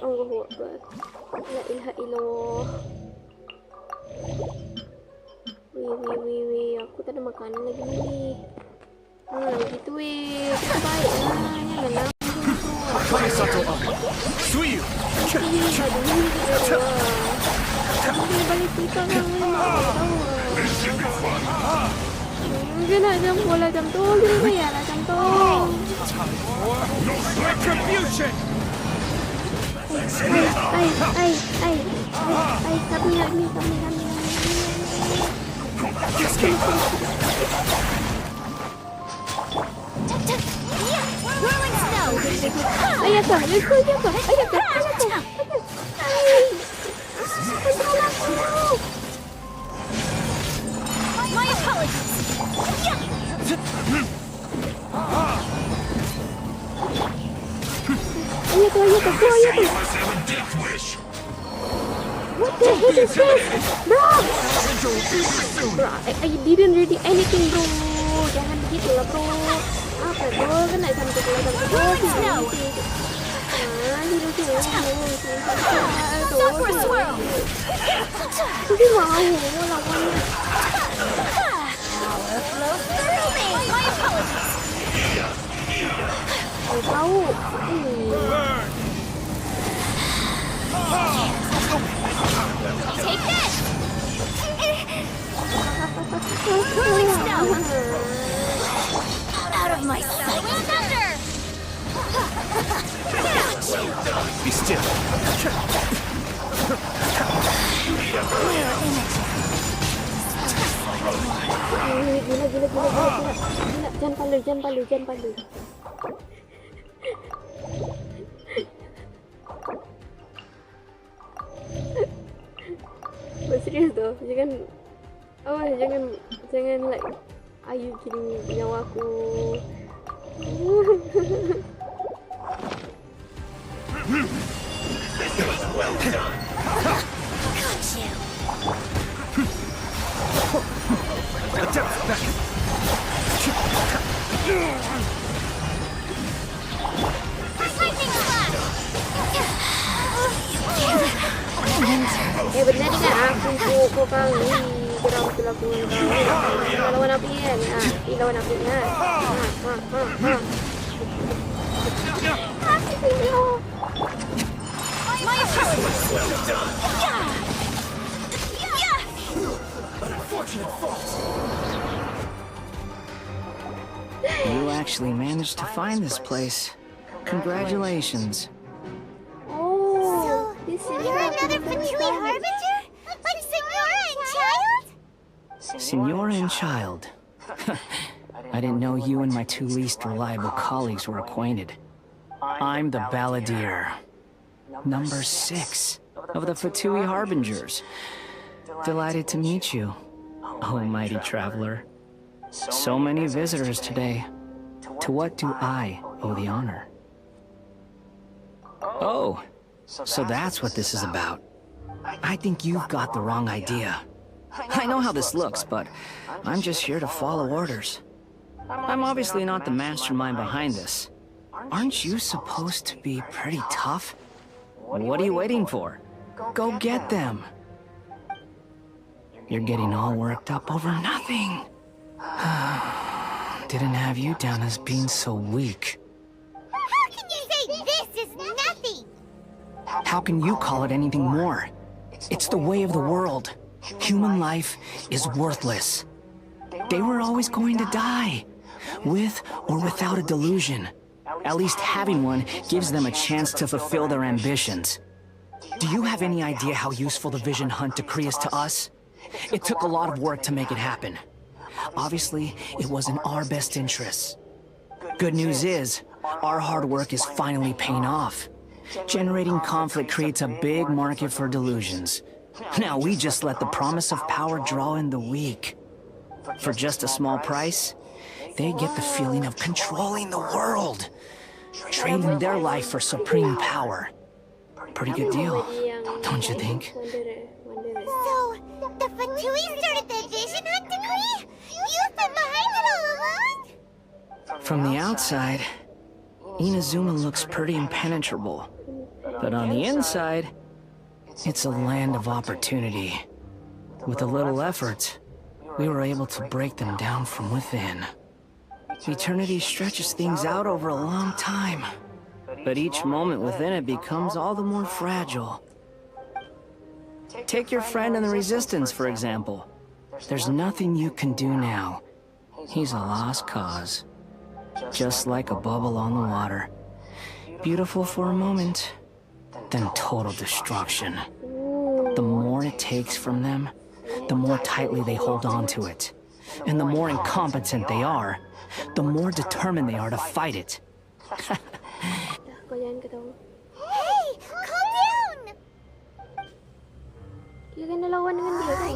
Allahu Akbar. La ilaha illallah. Wih, aku tak ada makanan lagi ni. Gitu weh. Kita baik lah. Janganlah. Kamisato up. Suyu! Dia balik kita kan dia nak jam bola jam tu. Kita bayar lah jam tu. Retribution! Ay, kami. Escape! Whirling snow. Ayat ka. My apologies. Ayat ka. What the heck is this? Bro, I didn't ready anything bro. Jangan begitu lah bro. Apa bro, kan nak sampai ke dalam bro. Tapi mau lawannya. My apologies. Tahu. Take this. Whirling snow. Out of my sight. Thunder. Be still. Mirror image. Gila. jangan palu. Serius tau, jangan like ayu gini nyawa aku. Well done. Got you. Benar ni kan aku kali geram tu lagu kau. Lawan api kan? Lawan api kan? My approach. Well done. You actually managed to find this place. Congratulations. Oh, this is You're another Fatui Harbinger? Like Senora and Child? Senora and Child. I didn't know you and my two least reliable colleagues were acquainted. I'm the Balladeer. Number 6 of the Fatui Harbingers. Delighted to meet you, oh mighty traveler. So many visitors today. To what do I owe the honor? Oh, so that's what this is about. I think you've got the wrong idea. I know how this looks, but I'm just here to follow orders. I'm obviously not the mastermind behind this. Aren't you supposed to be pretty tough? What are you waiting for? Go get them. You're getting all worked up over nothing. Didn't have you down as being so weak. How can you say this is nothing? How can you call it anything more? It's the way of the world. Human life is worthless. They were always going to die, with or without a delusion. At least having one gives them a chance to fulfill their ambitions. Do you have any idea how useful the Vision Hunt decree is to us? It took a lot of work to make it happen. Obviously, it was in our best interests. Good news is, our hard work is finally paying off. Generating conflict creates a big market for delusions. Now we just let the promise of power draw in the weak. For just a small price, they get the feeling of controlling the world. Trading their life for supreme power. Pretty good deal, don't you think? So, the Fatui started the Vision Hunt decree? You've been behind it all along? From the outside, Inazuma looks pretty impenetrable. But on the inside, it's a land of opportunity. With a little effort, we were able to break them down from within. Eternity stretches things out over a long time, but each moment within it becomes all the more fragile. Take your friend in the Resistance, for example. There's nothing you can do now. He's a lost cause. Just like a bubble on the water. Beautiful for a moment, then total destruction. The more it takes from them, the more tightly they hold on to it. And the more incompetent they are, the more determined they are to fight it. Dah, kau jangan ketawa. Hey, calm down! Dia kena lawan dengan dia kan?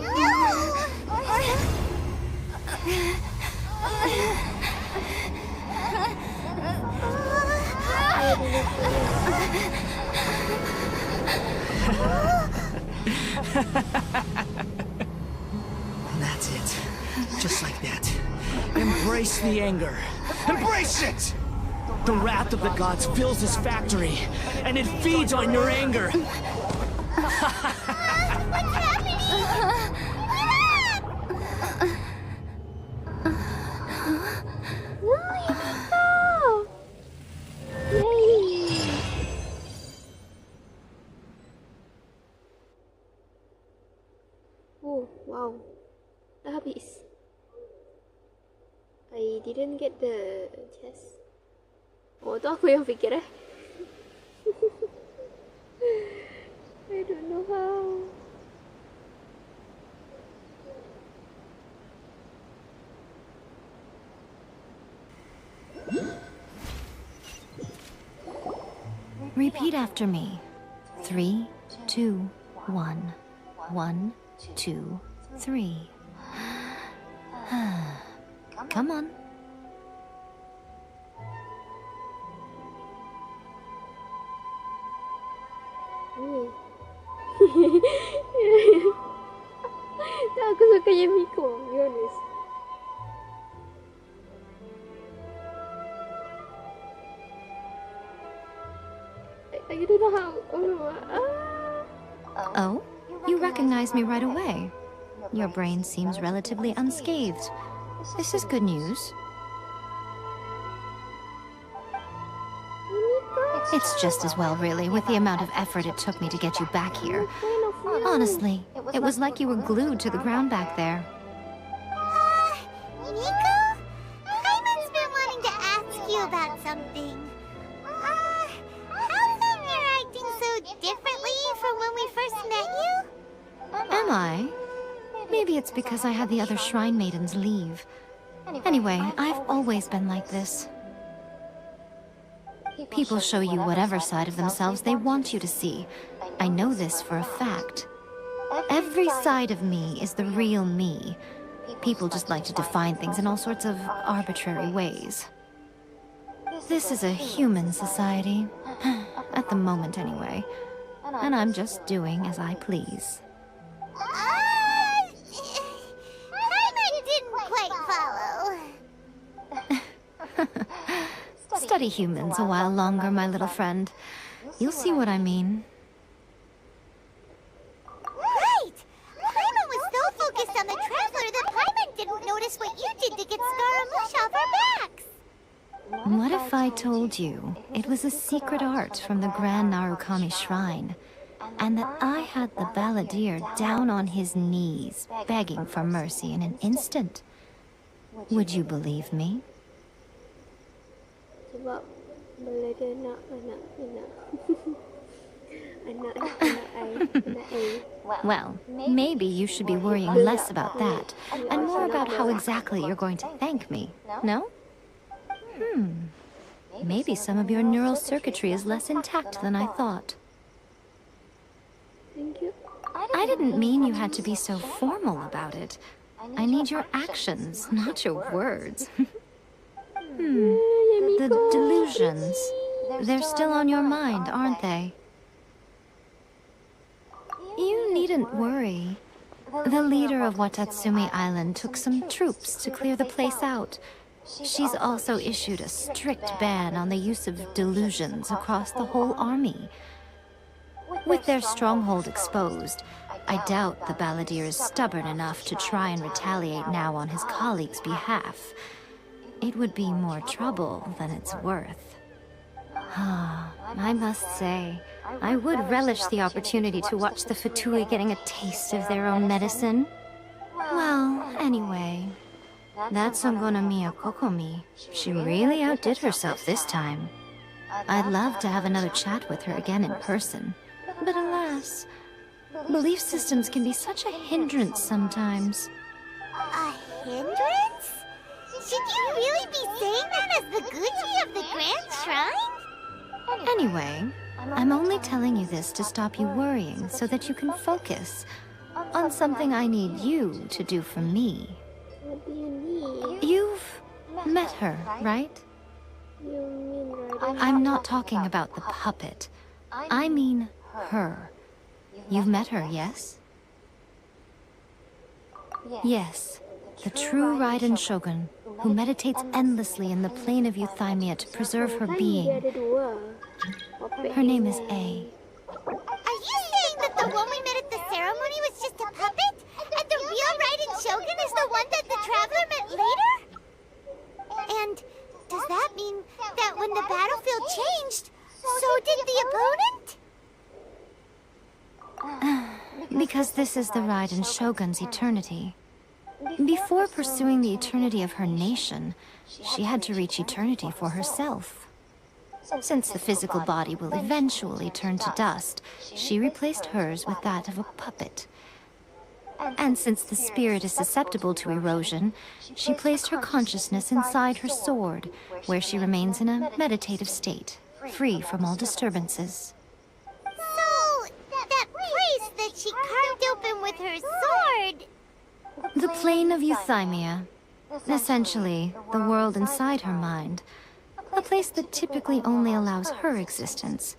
That's it. Just like that. Embrace the anger. Embrace it! The wrath of the gods fills this factory, and it feeds on your anger. What's happening? Yay! Oh, wow. Dah habis. I didn't get the chest. Oh, tu aku yang fikir I don't know how. Repeat after me. 3, 2, 1. 1, 2, 3. Come on. Aku suka Yamiko, be honest. I don't know how. Oh, you recognize me right away. Your brain seems relatively unscathed. This is good news. It's just as well, really, with the amount of effort it took me to get you back here. Honestly, it was like you were glued to the ground back there. Nico? Paimon's been wanting to ask you about something. How come you're acting so differently from when we first met you? Am I? Maybe it's because I had the other Shrine Maidens leave. Anyway, I've always been like this. People show you whatever side of themselves they want you to see. I know this for a fact. Every side of me is the real me. People just like to define things in all sorts of arbitrary ways. This is a human society. At the moment, anyway. And I'm just doing as I please. Paimon didn't quite follow. Study humans a while longer, my little friend. You'll see what I mean. Right! Paimon was so focused on the Traveler that Paimon didn't notice what you did to get Scaramouche off our backs. What if I told you it was a secret art from the Grand Narukami Shrine, and that I had the balladeer down on his knees, begging for mercy in an instant? Would you believe me? Sebab boleh dia nak anak. Anak I. Well, maybe you should be worrying less about that, and more about how exactly you're going to thank me, no? Maybe some of your neural circuitry is less intact than I thought. Thank you. I didn't mean you had to be so formal about it. I need your actions, not your words. The delusions. They're still on your mind, aren't they? You needn't worry. The leader of Watatsumi Island took some troops to clear the place out. She's also issued a strict ban on the use of delusions across the whole army. With their stronghold exposed, I doubt the balladeer is stubborn enough to try and retaliate now on his colleagues' behalf. It would be more trouble than it's worth. I must say, I would relish the opportunity to watch the Fatui getting a taste of their own medicine. Well, anyway, that Songonamiya Kokomi, she really outdid herself this time. I'd love to have another chat with her again in person. But alas, belief systems can be such a hindrance sometimes. A hindrance? Should you really be saying that as the Gucci of the Grand Shrine? Anyway, I'm only telling you this to stop you worrying so that you can focus on something I need you to do for me. What do you need? You've met her, right? You mean right? I'm not talking about the puppet. I mean her. You've met her, yes? Yes, the true Raiden Shogun, who meditates endlessly in the plane of Euthymia to preserve her being. Dia ada dua. Her name is A. Are you saying that the one we met at the ceremony was just a puppet? And the real Raiden Shogun is the one that the Traveler met later? And does that mean that when the battlefield changed, so did the opponent? Because this is the Raiden Shogun's eternity. Before pursuing the eternity of her nation, she had to reach eternity for herself. Since the physical body will eventually turn to dust, she replaced hers with that of a puppet. And since the spirit is susceptible to erosion, she placed her consciousness inside her sword, where she remains in a meditative state, free from all disturbances. So, that place that she carved open with her sword... The plane of Euthymia. Essentially, the world inside her mind. A place that typically only allows her existence.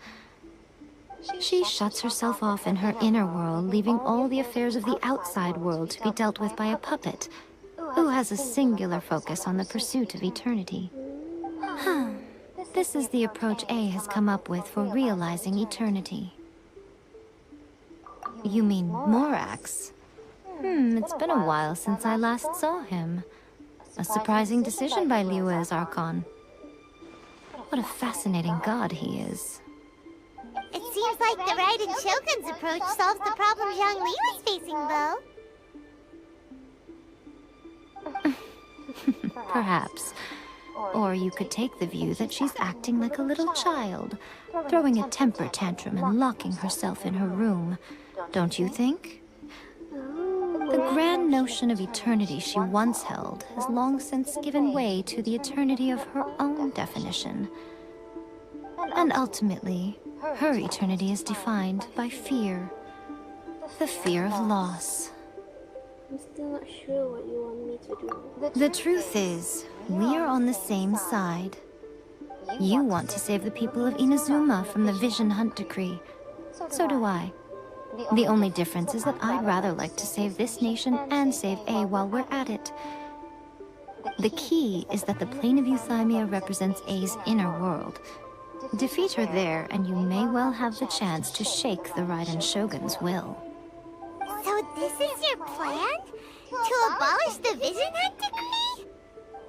She shuts herself off in her inner world, leaving all the affairs of the outside world to be dealt with by a puppet, who has a singular focus on the pursuit of eternity. This is the approach A has come up with for realizing eternity. You mean Morax? It's been a while since I last saw him. A surprising decision by Liyue's Archon. What a fascinating god he is. It seems like the Raiden Shogun's approach solves the problem Zhongli was facing, though. Perhaps. Or you could take the view that she's acting like a little child, throwing a temper tantrum and locking herself in her room. Don't you think? The grand notion of eternity she once held has long since given way to the eternity of her own definition. And ultimately, her eternity is defined by fear. The fear of loss. I'm still not sure what you want me to do. The truth is, we are on the same side. You want to save the people of Inazuma from the Vision Hunt decree. So do I. The only difference is that I'd rather like to save this nation and save A while we're at it. The key is that the plane of Euthymia represents A's inner world. Defeat her there, and you may well have the chance to shake the Raiden Shogun's will. So this is your plan? To abolish the Vision Hunt decree?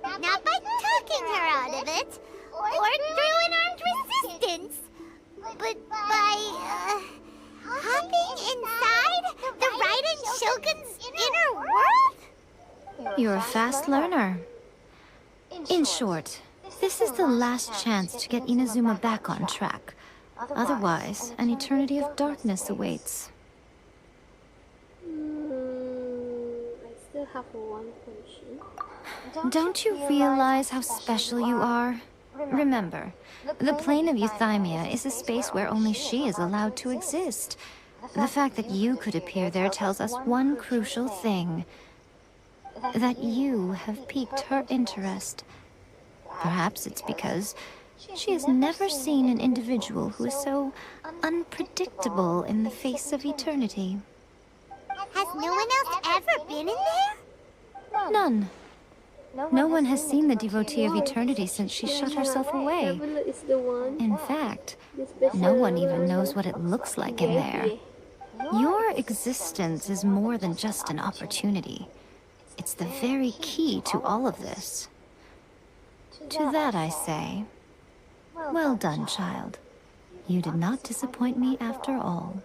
Not by talking her out of it, or through an armed resistance, but by, hopping inside the Raiden Shogun's inner world? You're a fast learner. In short, this is the last chance to get Inazuma back on track. Otherwise, an eternity of darkness awaits. I still have one question. Don't you realize how special you are? Remember, the plane of Euthymia is a space where only she is allowed to exist. The fact that you could appear there tells us one crucial thing. That you have piqued her interest. Perhaps it's because she has never seen an individual who is so unpredictable in the face of eternity. Has no one else ever been in there? None. No one has seen the devotee of eternity since she shut herself away. Traveler is the one. In fact, The special no one even knows what it looks like in there. Your existence is more than just an opportunity. It's the very key to all of this. To that I say, well done, child. You did not disappoint me after all.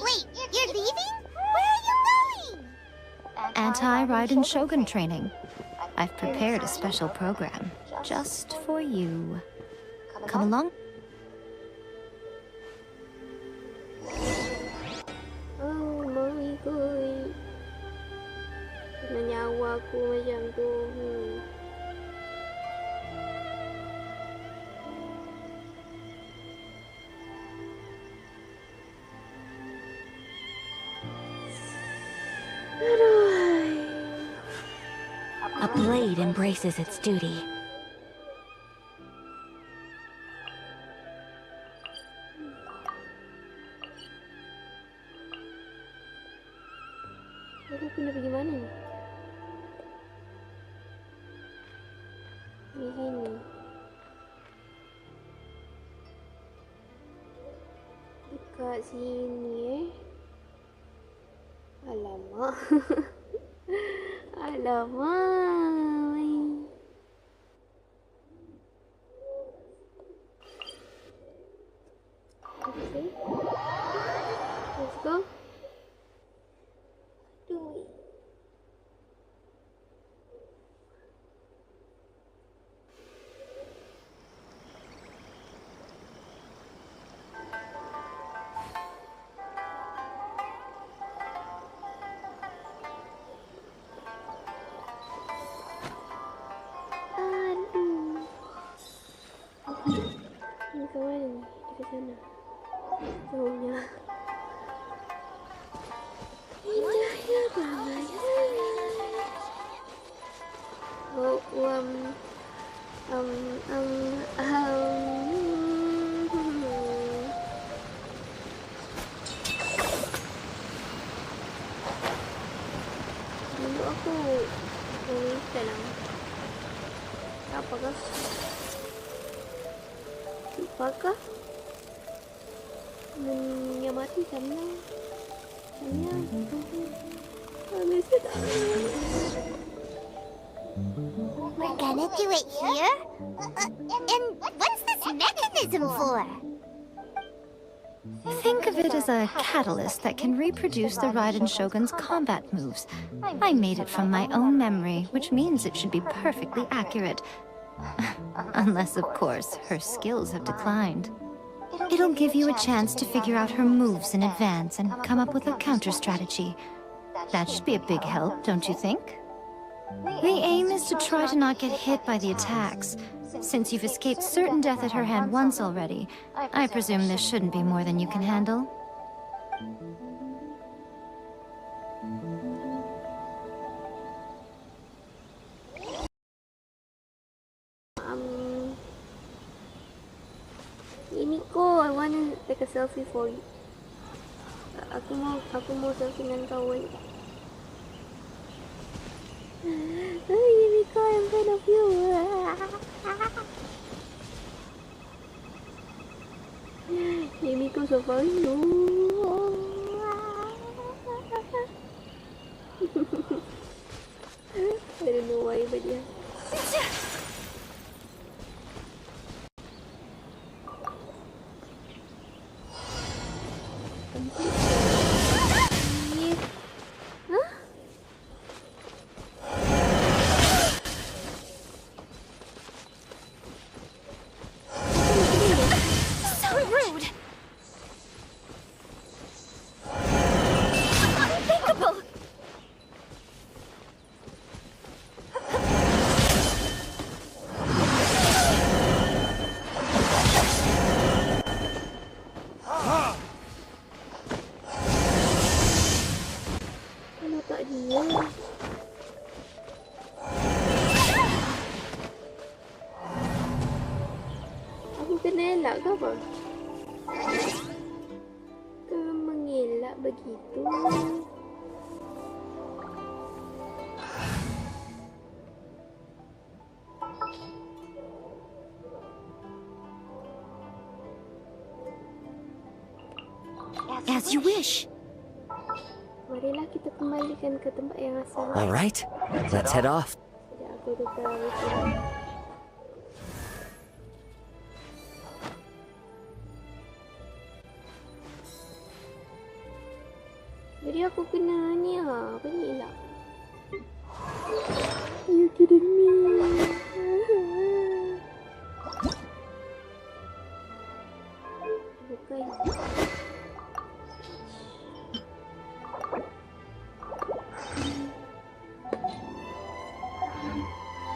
Wait, you're leaving? Where are you going? Anti-Raiden Shogun training. I've prepared a special program just for you. Come along. Oh my god. Nyawa aku macam tu. A blade embraces its duty. Aku kena pergi mana? Di sini. Dekat sini Alamak. Alamak. Okay. Let's go. Aduh. Indahnya damai. Oh, dulu aku tenang. Apakah? Apakah? Menyamati karena hanya We're gonna do it here? And what's this mechanism for? Think of it as a catalyst that can reproduce the Raiden Shogun's combat moves. I made it from my own memory, which means it should be perfectly accurate. Unless, of course, her skills have declined. It'll give you a chance to figure out her moves in advance and come up with a counter strategy. That should be a big help, don't you think? The aim is to try to not get hit by the attacks. Since you've escaped certain death at her hand once already, I presume this shouldn't be more than you can handle. Miko, I want to take a selfie for you. Aku mau selfie dengan kau. Hey, Miko, I'm in front of you. Miko so funny. I don't know why, but yeah. Aku kena elak ke apa? Kau mengelak begitu. As you wish. Marilah kita kembalikan ke tempat yang asal. All right, let's head off. Sekejap, aku tukar weapon. Jadi aku kena ni lah. Apa ni elak? Are you kidding me? Bukan.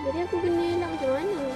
Jadi aku kena elak macam mana?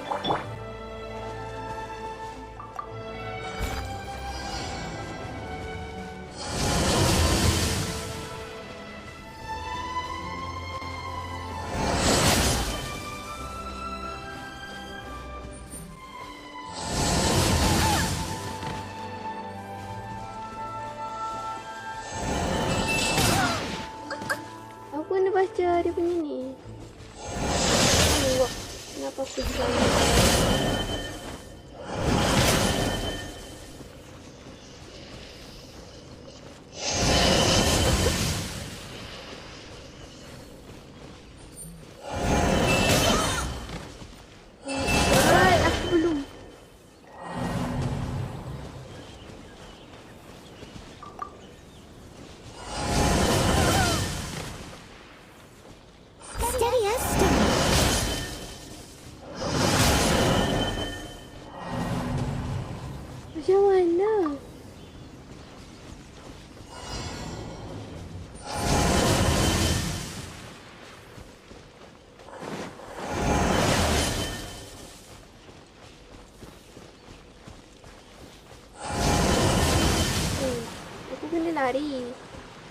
Aku kena lari.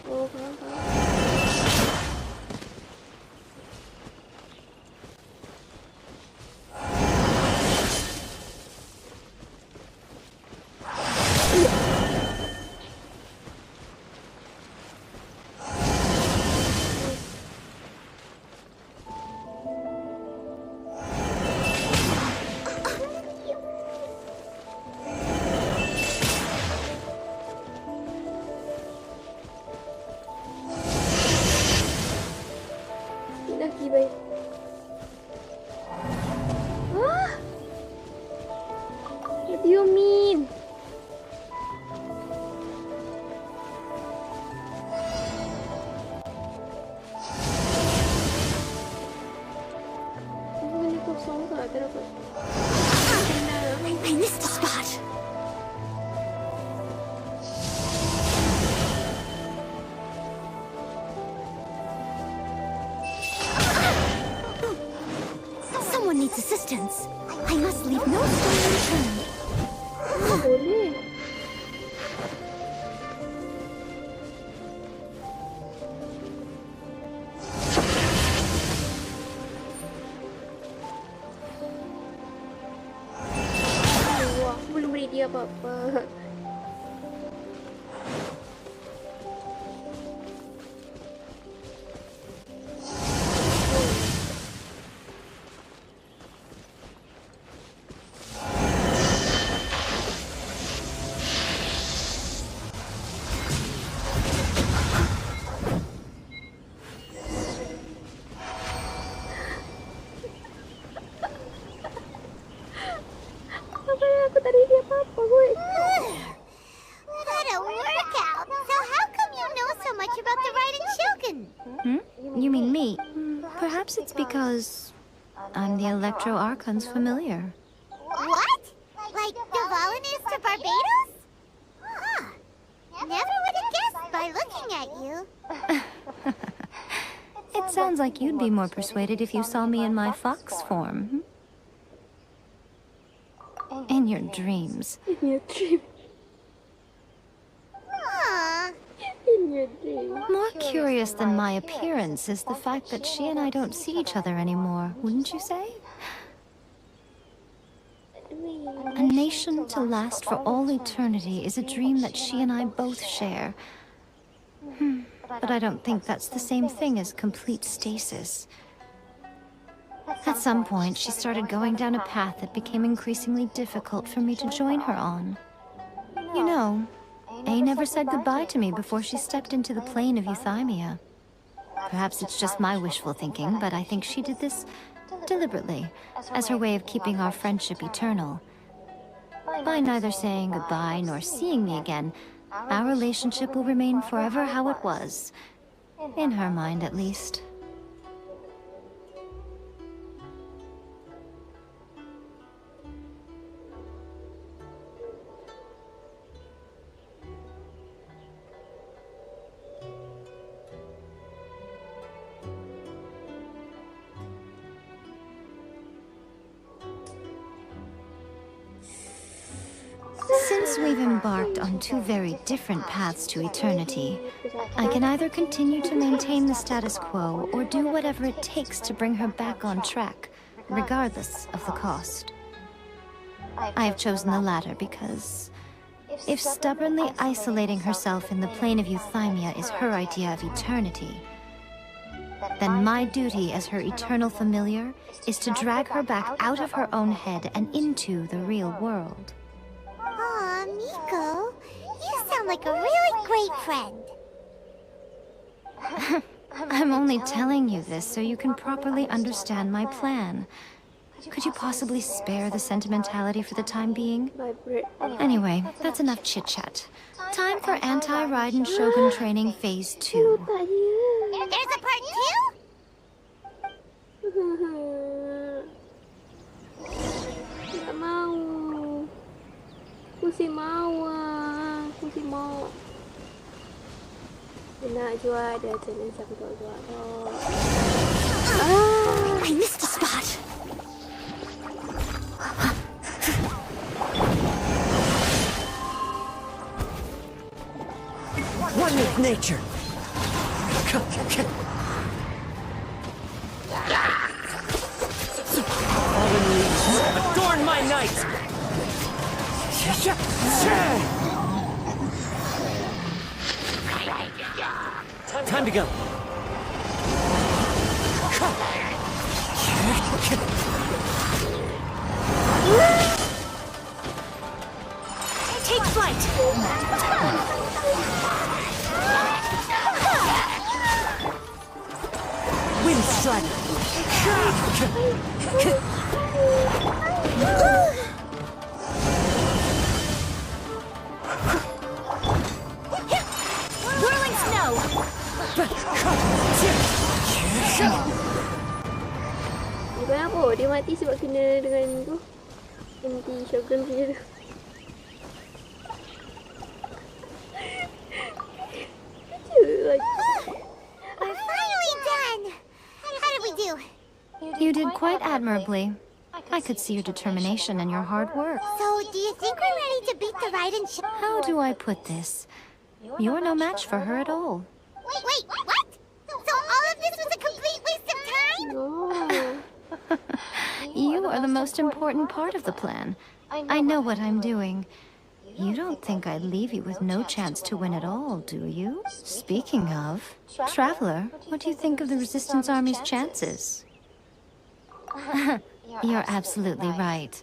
Oh, faham. Baik. What do you mean? Ini kosong tak? Kenapa? I missed a spot. Someone needs assistance. I must leave no stone unturned. Boleh. Wah, aku belum beri dia apa-apa. Aku tadi dia apa-apa, gue. What a workout! So how come you know so much about the Raiden Shogun? You mean me? Perhaps it's because I'm the Electro Archon's familiar. What? Like Duvalin is to Barbados? Huh. Never would have guessed by looking at you. It sounds like you'd be more persuaded if you saw me in my fox form. In your dreams. In your dream. Aww. In your dream. More curious than my appearance is the fact that she and I don't see each other anymore, wouldn't you say? A nation to last for all eternity is a dream that she and I both share. But I don't think that's the same thing as complete stasis. At some point, she started going down a path that became increasingly difficult for me to join her on. You know, A never said goodbye to me before she stepped into the plane of Euthymia. Perhaps it's just my wishful thinking, but I think she did this deliberately, as her way of keeping our friendship eternal. By neither saying goodbye nor seeing me again, our relationship will remain forever how it was. In her mind, at least. Since we've embarked on two very different paths to eternity, I can either continue to maintain the status quo or do whatever it takes to bring her back on track, regardless of the cost. I have chosen the latter because if stubbornly isolating herself in the plane of Euthymia is her idea of eternity, then my duty as her eternal familiar is to drag her back out of her own head and into the real world. Aw, Miko, you sound like a really great friend. I'm only telling you this so you can properly understand my plan. Could you possibly spare the sentimentality for the time being? Anyway, that's enough chit-chat. Time for anti-Raiden Shogun training phase 2. There's a part 2? Tidak mau. Aku sih mau. Aku sih mau. Dia nak jual dia challenge aku tak jual. I missed a spot. One with nature. Fallen leaves adorn my night. Time to go. Take flight! Wind strider. Whirling snow! Kenapa? Dia mati sebab kena dengan tu anti-shogun punya tu. We're finally done! How did we do? You did quite admirably. I could see your determination and your hard work. So, do you think we're ready to beat the ride and How do I put this? You're no match for her at all. Wait, what? So all of this was a complete waste of time? No. You are the most important part of the plan. I know what I'm doing. You don't think I'd leave you with no chance to win at all, do you? Speaking of, Traveler, what do you think of the Resistance Army's chances? You're absolutely right.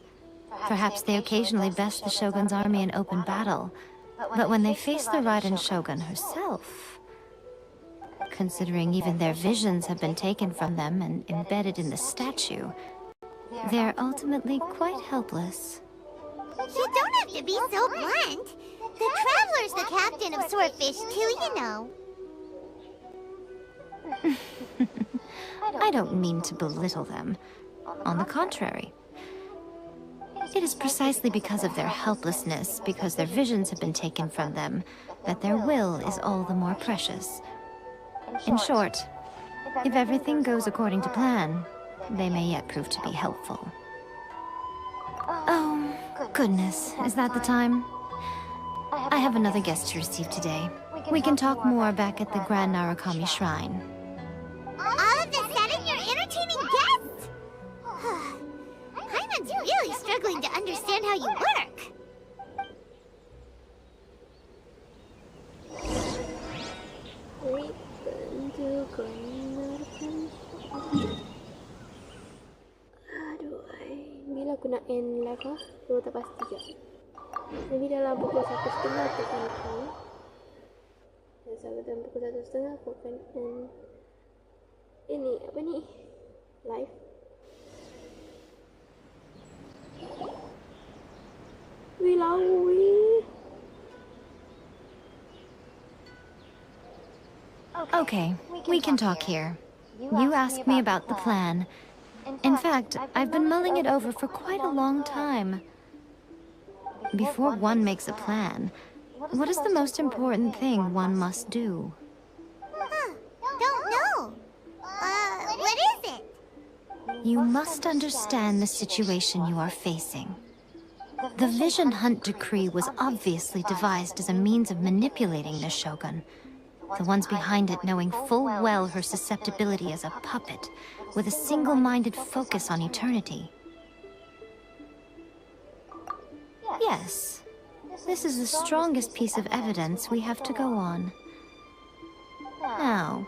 Perhaps they occasionally best the Shogun's army in open battle, but when they face the Raiden Shogun herself, considering even their visions have been taken from them and embedded in the statue, they're ultimately quite helpless. You don't have to be so blunt. The Traveler's the captain of Swordfish too, you know. I don't mean to belittle them. On the contrary. It is precisely because of their helplessness, because their visions have been taken from them, that their will is all the more precious. In short, if everything goes according to plan, they may yet prove to be helpful. Oh, goodness, is that the time? I have another guest to receive today. We can talk more back at the Grand Narukami Shrine. All of a sudden, you're entertaining guests? Paimon's really struggling to understand how you work. Bila aku nak end live lah, aku tak pasti je. Maybe dalam pukul 1:30 aku akan end. Dan sampai dalam pukul 1:30 aku akan end. Ini apa ni? Live. Wih, lawa wih. Okay, we can talk here. You asked me about the plan. In fact, I've been mulling it over for quite a long time. Before one makes a plan, what is the most important thing one must do? Don't know. What is it? You must understand the situation you are facing. The Vision Hunt Decree was obviously devised as a means of manipulating the Shogun. The ones behind it knowing full well her susceptibility as a puppet, with a single-minded focus on eternity. Yes, this is the strongest piece of evidence we have to go on. Now,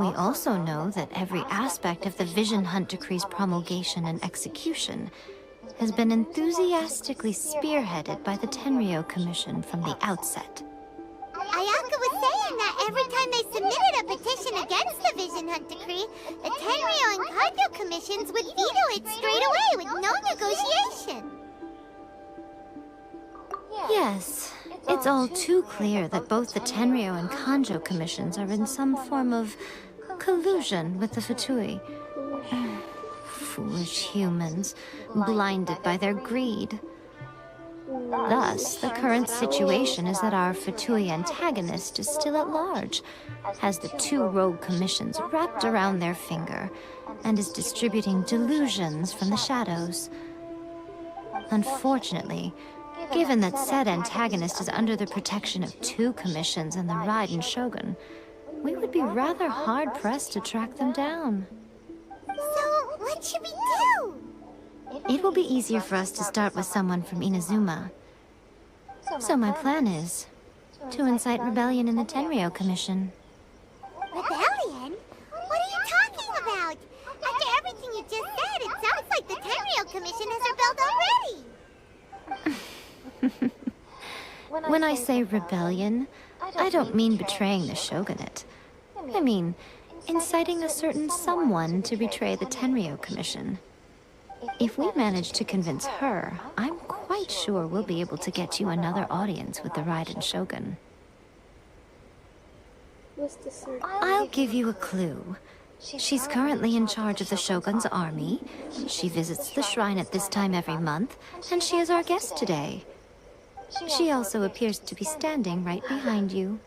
we also know that every aspect of the Vision Hunt Decree's promulgation and execution has been enthusiastically spearheaded by the Tenryou Commission from the outset. Ayaka was saying that every time they submitted a petition against the Vision Hunt Decree, the Tenryou and Kanjo commissions would veto it straight away with no negotiation. Yes, it's all too clear that both the Tenryou and Kanjo commissions are in some form of collusion with the Fatui. Foolish humans, blinded by their greed. Thus, the current situation is that our Fatui antagonist is still at large, has the two rogue commissions wrapped around their finger, and is distributing delusions from the shadows. Unfortunately, Given that said antagonist is under the protection of 2 commissions and the Raiden Shogun, we would be rather hard-pressed to track them down. So, what should we do? It will be easier for us to start with someone from Inazuma. So my plan is to incite rebellion in the Tenryou Commission. Rebellion? What are you talking about? After everything you just said, it sounds like the Tenryou Commission has rebelled already. When I say rebellion, I don't mean betraying the shogunate. I mean inciting a certain someone to betray the Tenryou Commission. If we manage to convince her, I'm quite sure we'll be able to get you another audience with the Raiden Shogun. What's the circle? I'll give you a clue. She's currently in charge of the Shogun's army. She visits the shrine at this time every month, and she is our guest today. She also appears to be standing right behind you.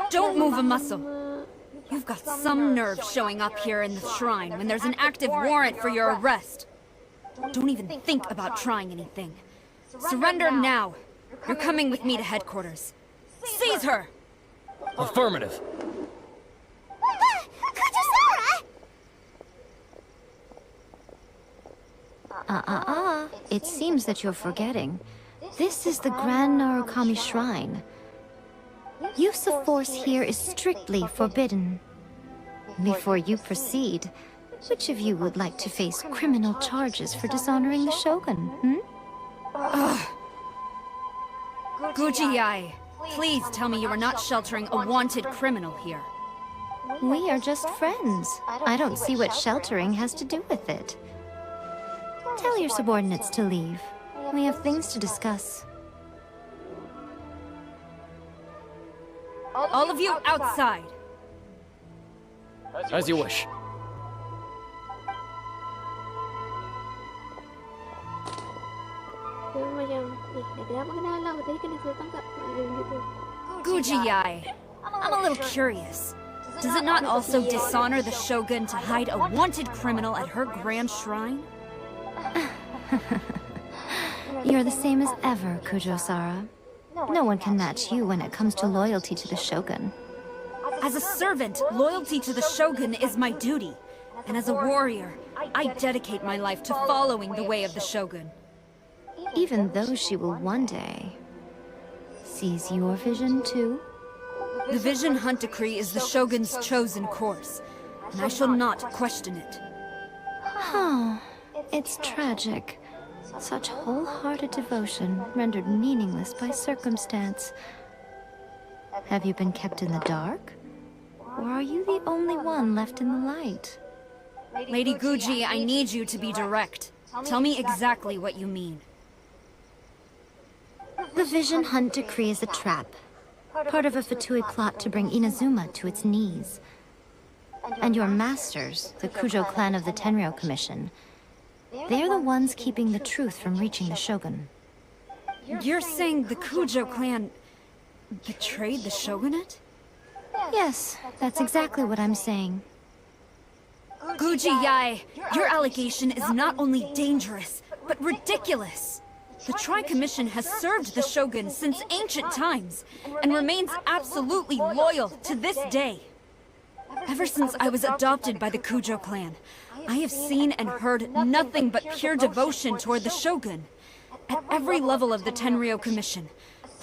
Don't move a muscle. You've got some nerve showing up here in the shrine when there's an active warrant for your arrest. Don't even think about trying anything. Surrender now. You're coming with me to headquarters. Seize her! Affirmative. It seems that you're forgetting. This is the Grand Narukami Shrine. Use of force here is strictly forbidden. Before you proceed, which of you would like to face criminal charges for dishonoring the Shogun, Guji-ai, please tell me you are not sheltering a wanted criminal here. We are just friends. I don't see what sheltering has to do with it. Tell your subordinates to leave. We have things to discuss. All of you outside. As you wish. Dia macam, dah lama kenal lah. Tadi kena saya tangkap. Gitu. Guji-ai, I'm a little curious. Does it not also dishonor the Shogun to hide a wanted criminal at her grand shrine? You're the same as ever, Kujo-sara. No one can match you when it comes to loyalty to the Shogun. As a servant, loyalty to the Shogun is my duty. And as a warrior, I dedicate my life to following the way of the Shogun. Even though she will one day seize your vision too? The Vision Hunt Decree is the Shogun's chosen course, and I shall not question it. Oh, it's tragic. Such wholehearted devotion rendered meaningless by circumstance. Have you been kept in the dark? Or are you the only one left in the light? Lady Guji, I need you to be direct. Tell me exactly what you mean. The Vision Hunt Decree is a trap. Part of a Fatui plot to bring Inazuma to its knees. And your masters, the Kujo clan of the Tenryou Commission, they're the ones keeping the truth from reaching the Shogun. You're saying the Kujo clan betrayed the Shogunate? Yes, that's exactly what I'm saying. Guji-ai, your allegation is not only dangerous, but ridiculous. The Tri-Commission has served the Shogun since ancient times, and remains absolutely loyal to this day. Ever since I was adopted by the Kujo clan, I have seen and heard nothing but pure devotion toward the Shogun. At every level of the Tenryou Commission,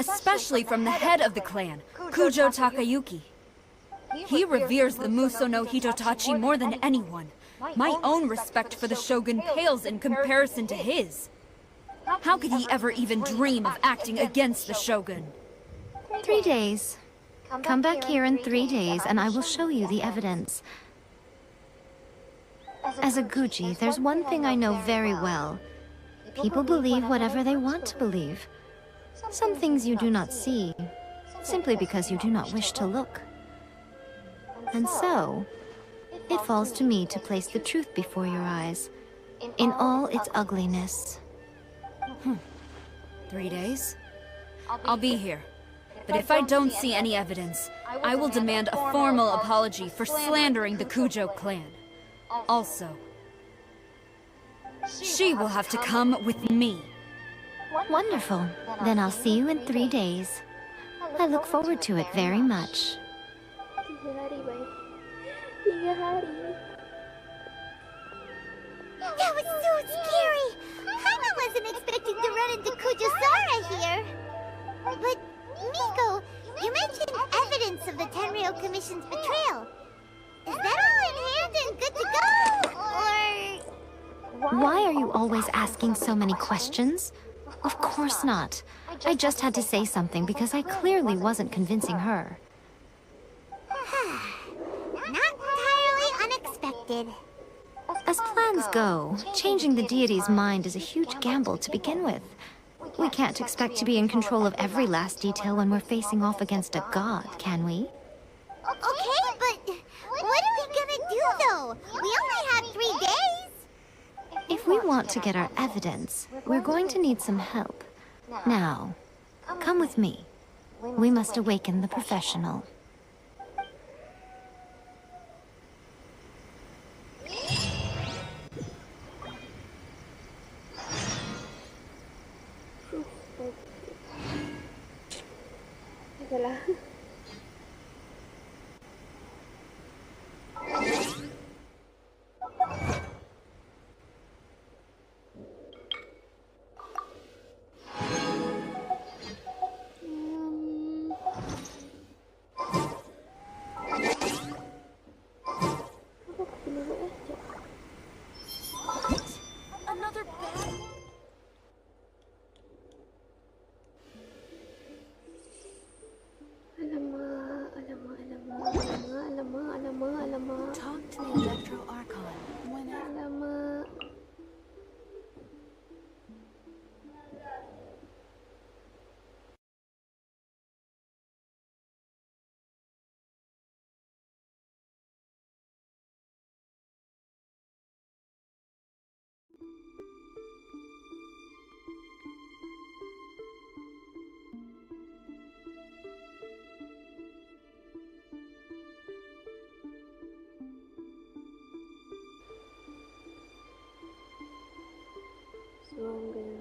especially from the head of the clan, Kujo Takayuki. He reveres the Muso no Hitotachi more than anyone. My own respect for the Shogun pales in comparison to his. How could he ever even dream of acting against the Shogun? 3 days. Come back here in 3 days and I will show you the evidence. As a Guji, there's one thing I know very well. People believe whatever they want to believe. Some things you do not see, simply because you do not wish to look. And so, it falls to me to place the truth before your eyes, in all its ugliness. 3 days? I'll be here. But if I don't see any evidence, I will demand a formal apology for slandering the Kujo clan. Also, she will have to come with me. Wonderful. Then I'll see you in 3 days. I look forward to it very much. 3 hari, bye. 3 hari. That was so scary! Paimon wasn't expecting to run into Kujusara here. But, Miko, you mentioned evidence of the Tenryou Commission's betrayal. Is that all in hand and good to go? Or... Why are you always asking so many questions? Of course not. I just had to say something because I clearly wasn't convincing her. Not entirely unexpected. As plans go, changing the deity's mind is a huge gamble to begin with. We can't expect to be in control of every last detail when we're facing off against a god, can we? Okay, but what are we gonna do, though? We only have 3 days! If we want to get our evidence, we're going to need some help. Now, come with me. We must awaken the professional. Adalah. Another bad. Alamak. Talk to the Electro Archon whenever. Alamak. So I'm gonna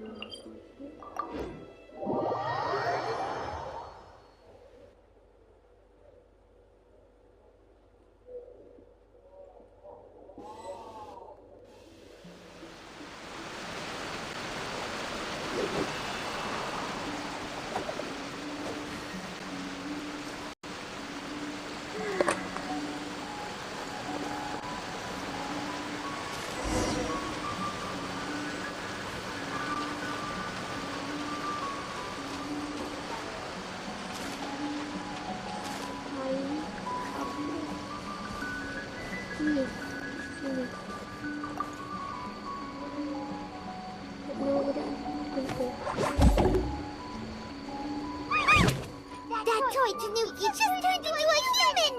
That toy Tanuki just turned into a human!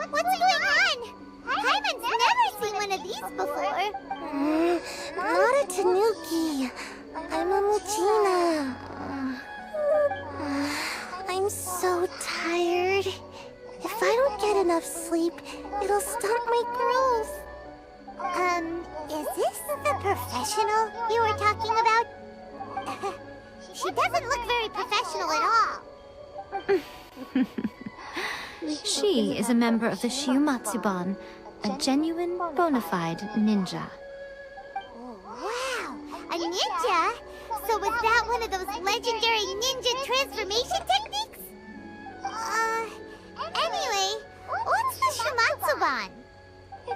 What's going on? Paimon's never seen one of these before. Not a Tanuki. I'm a Muchina. I'm so tired. If I don't get enough sleep, it'll stunt my growth. Is this the professional you were talking about? She doesn't look very professional at all. She is a member of the Shiumatsuban, a genuine, bona fide ninja. Wow, a ninja? So was that one of those legendary ninja transformation techniques? Anyway, what's the Shiumatsuban?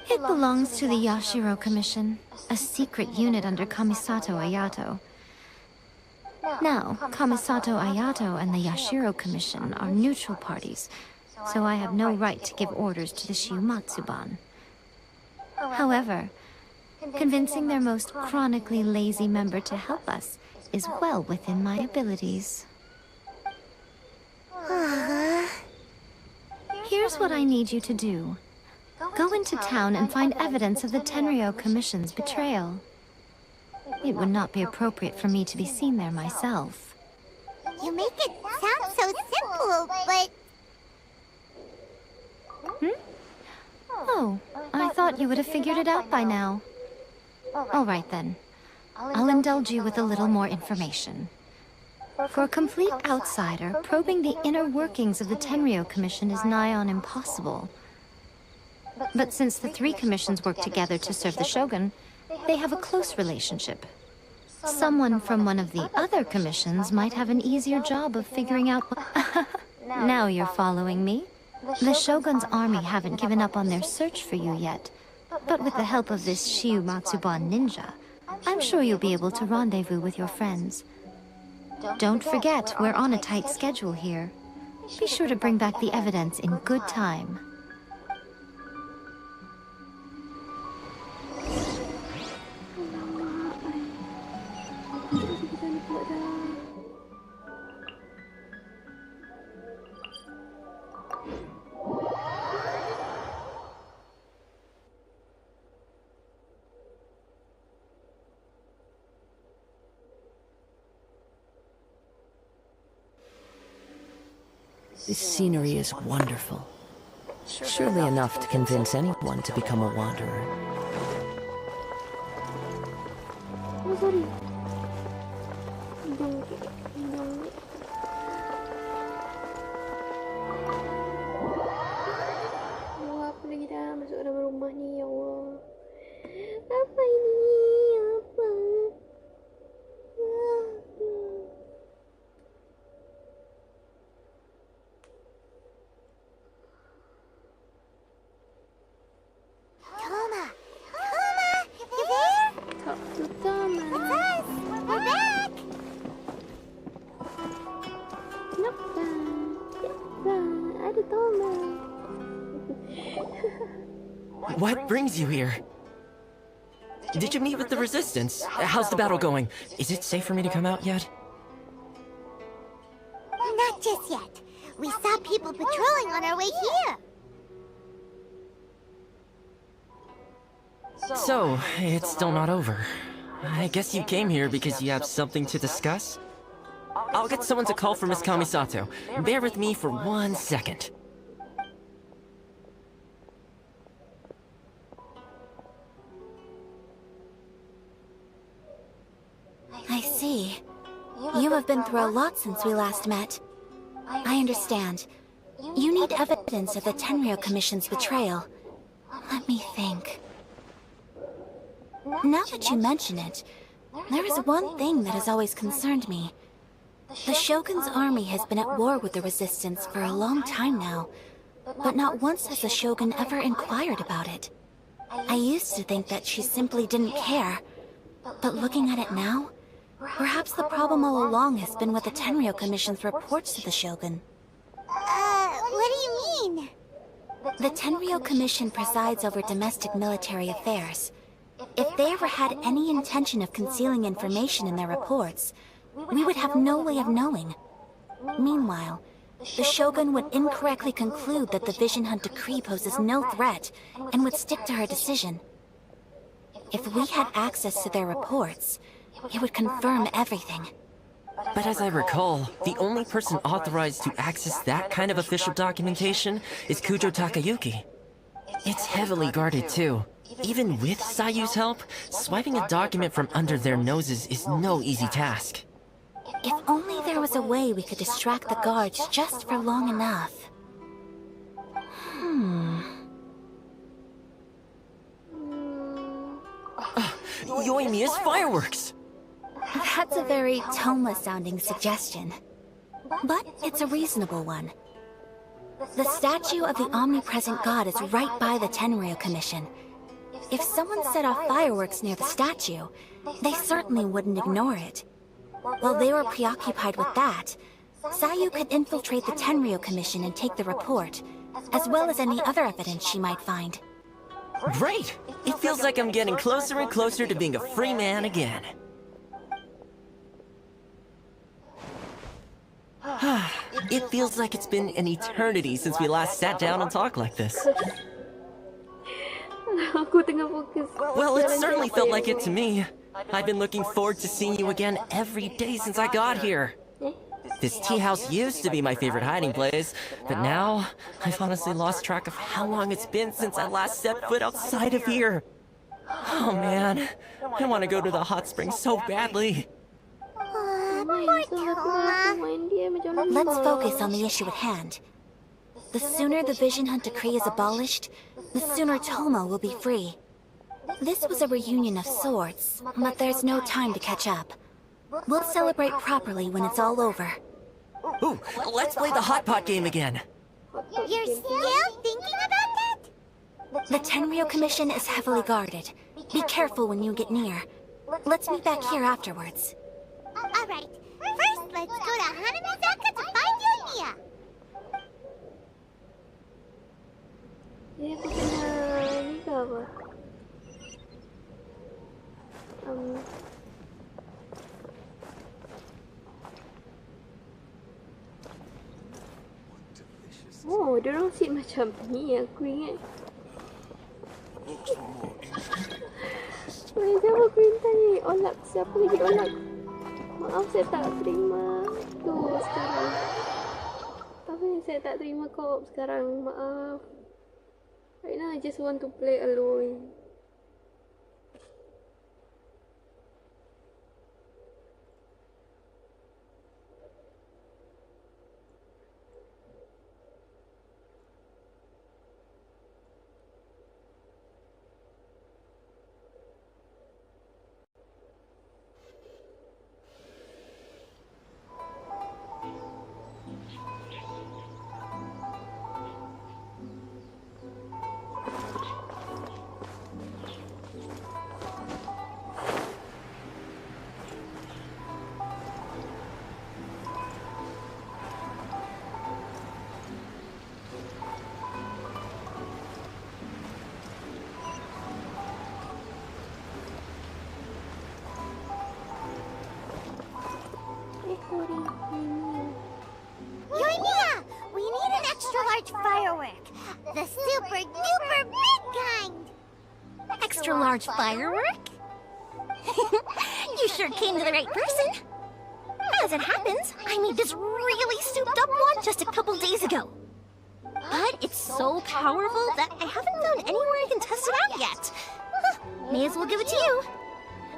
It belongs to the Yashiro Commission, a secret unit under Kamisato Ayato. Now, Kamisato Ayato and the Yashiro Commission are neutral parties, so I have no right to give orders to the Shiumatsuban. However, convincing their most chronically lazy member to help us is well within my abilities. Here's what I need you to do. Go into town and find evidence of the Tenryou Commission's betrayal. It would not be appropriate for me to be seen there myself. You make it sound so simple, but... Oh, I thought you would have figured it out by now. All right then. I'll indulge you with a little more information. For a complete outsider, probing the inner workings of the Tenryou Commission is nigh on impossible. But since the three commissions work together to serve the Shogun, they have a close relationship. Someone from one of the other commissions might have an easier job of figuring out what... Now you're following me? The Shogun's army haven't given up on their search for you yet, but with the help of this Shiu Matsuban ninja, I'm sure you'll be able to rendezvous with your friends. Don't forget, we're on a tight schedule here. Be sure to bring back the evidence in good time. This scenery is wonderful. Surely enough to convince anyone to become a wanderer. Oh, sorry. Oh, apa lagi dah masuk dalam rumah ni, ya Allah. Apa ini? Apa? What brings you here? Did you meet with the Resistance? How's the battle going? Is it safe for me to come out yet? Not just yet. We saw people patrolling on our way here. So, it's still not over. I guess you came here because you have something to discuss? I'll get someone to call for Miss Kamisato. Bear with me for 1 second. I see. You have been through a lot since we last met. I understand. You need evidence of the Tenryou Commission's betrayal. Let me think. Now that you mention it, there is one thing that has always concerned me. The Shogun's army has been at war with the Resistance for a long time now, but not once has the Shogun ever inquired about it. I used to think that she simply didn't care, but looking at it now, perhaps the problem all along has been with the Tenryou Commission's reports to the Shogun. What do you mean? The Tenryou Commission presides over domestic military affairs. If they ever had any intention of concealing information in their reports, we would have no way of knowing. Meanwhile, the Shogun would incorrectly conclude that the Vision Hunt decree poses no threat and would stick to her decision. If we had access to their reports, it would confirm everything. But as I recall, the only person authorized to access that kind of official documentation is Kujo Takayuki. It's heavily guarded too. Even with Sayu's help, swiping a document from under their noses is no easy task. If only there was a way we could distract the guards just for long enough. Yoimiya's fireworks! That's a very Toma-sounding suggestion. But it's a reasonable one. The statue of the omnipresent god is right by the Tenryou Commission. If someone set off fireworks near the statue, they certainly wouldn't ignore it. While they were preoccupied with that, Sayu could infiltrate the Tenryou Commission and take the report, as well as any other evidence she might find. Great! It feels like I'm getting closer and closer to being a free man again. It feels like it's been an eternity since we last sat down and talked like this. Well, it certainly felt like it to me. I've been looking forward to seeing you again every day since I got here. This tea house used to be my favorite hiding place, but now I've honestly lost track of how long it's been since I last set foot outside of here. Oh man, I want to go to the hot springs so badly. Poor Toma. Let's focus on the issue at hand. The sooner the Vision Hunt decree is abolished, the sooner Toma will be free. This was a reunion of sorts, but there's no time to catch up. We'll celebrate properly when it's all over. Ooh, let's play the hot pot game again. You're still thinking about that? The Tenryo Commission is heavily guarded. Be careful when you get near. Let's meet back here afterwards. Alright, first let's go to Hanamizaka to find Yoimiya. Jadi aku kena ni ke apa? Oh, diorang sit macam ni aku ingat. Siapa aku minta ni? Olak, siapa lagi olak? Maaf saya tak terima tu sekarang. Apa yang saya tak terima co-op sekarang? Maaf. Right now I just want to play alone. Yoimiya, we need an extra large firework. The super duper big kind. Extra large firework? You sure came to the right person. As it happens, I made this really souped up one just a couple days ago. But it's so powerful that I haven't found anywhere I can test it out yet. May as well give it to you.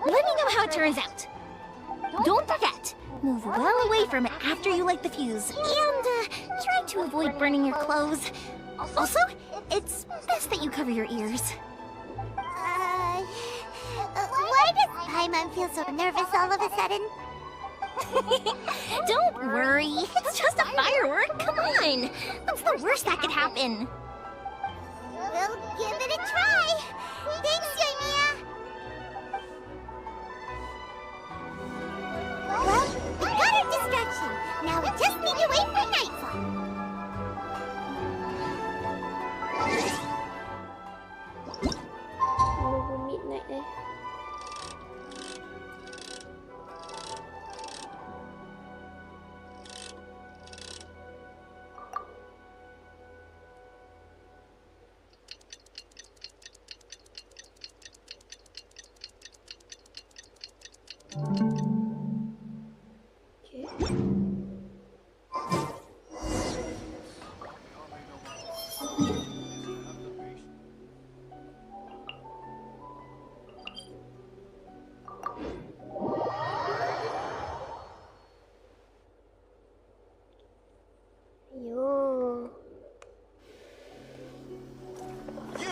Let me know how it turns out. Don't forget, move well away from it after you light the fuse, and try to avoid burning your clothes. Also, it's best that you cover your ears. Why does Paimon feel so nervous all of a sudden? Don't worry, it's just a firework. Come on, what's the worst that could happen? We'll give it a try. Thanks, Yoimiya. Well, we got our distraction. Now we just need to wait for nightfall. Nunggu midnight eh.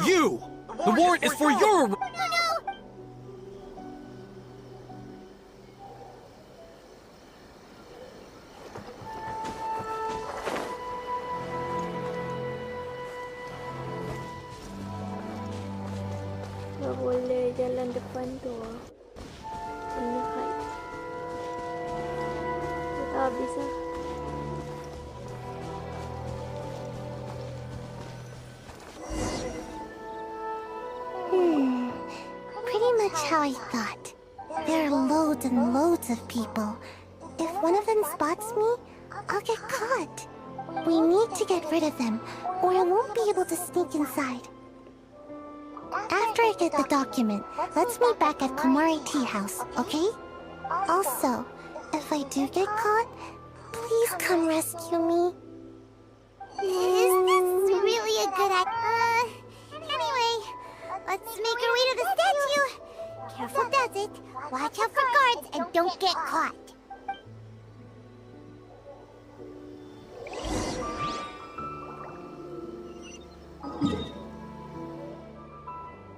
You! The warrant is for your... No! Gak boleh jalan depan tu. Kena hide. Kita habis lah. Pretty much how I thought. There are loads and loads of people. If one of them spots me, I'll get caught. We need to get rid of them, or I won't be able to sneak inside. After I get the document, let's meet back at Komari Tea House, okay? Also, if I do get caught, please come rescue me. Is this really a good idea? Anyway, let's make our way to the statue. it. Watch out for guards and don't get caught.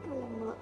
Alamak.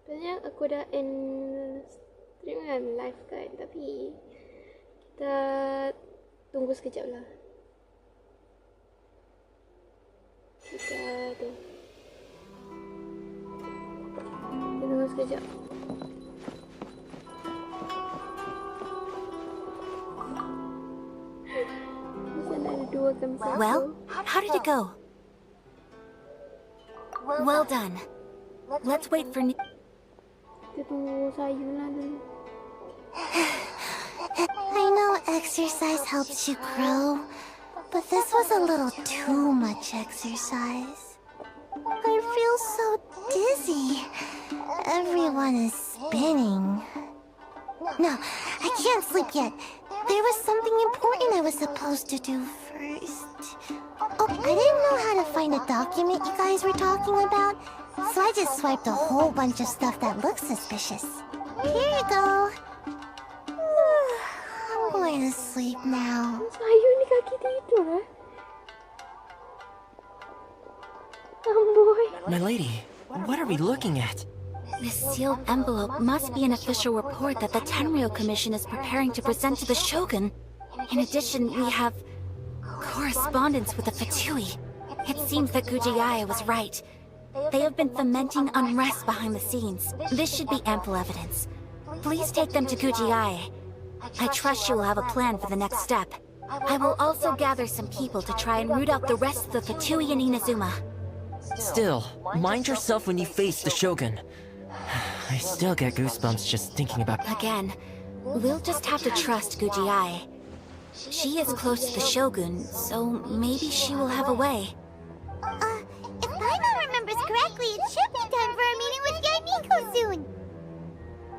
Sebenarnya aku dah end stream kan, live kan, tapi kita tunggu sekejap lah. Kita tunggu sekejap. Well, how did it go? Well done. Let's wait for... Kita tunggu Sayu lah dulu. I know exercise helps you grow, but this was a little too much exercise. I feel so dizzy. Everyone is spinning. No, I can't sleep yet. There was something important I was supposed to do first. Oh, I didn't know how to find a document you guys were talking about, so I just swiped a whole bunch of stuff that looks suspicious. Here you go. I'm going to sleep now. Sayu ni kaki tidur eh? Amboy. My lady, what are we looking at? This sealed envelope must be an official report that the Tenryou Commission is preparing to present to the Shogun. In addition, we have correspondence with the Fatui. It seems that Gujiae was right. They have been fomenting unrest behind the scenes. This should be ample evidence. Please take them to Gujiae. I trust you will have a plan for the next step. I will also gather some people to try and root out the rest of the Fatui in Inazuma. Still, mind yourself when you face the Shogun. I still get goosebumps just thinking about... Again, we'll just have to trust Gujiae. She is close to the Shogun, so maybe she will have a way. If Paimon remembers correctly, it should be time for a meeting with Yaimiko soon.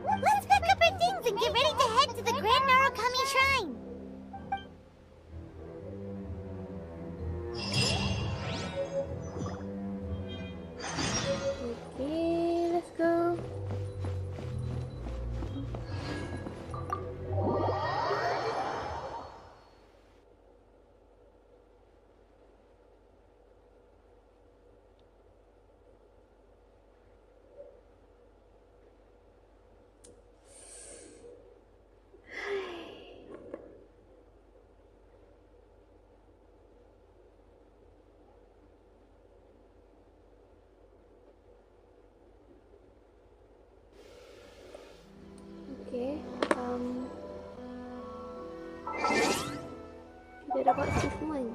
Let's pack up our things and get ready to head to the Grand Narukami Shrine. Okay, let's go. Okay, kita dapat achievement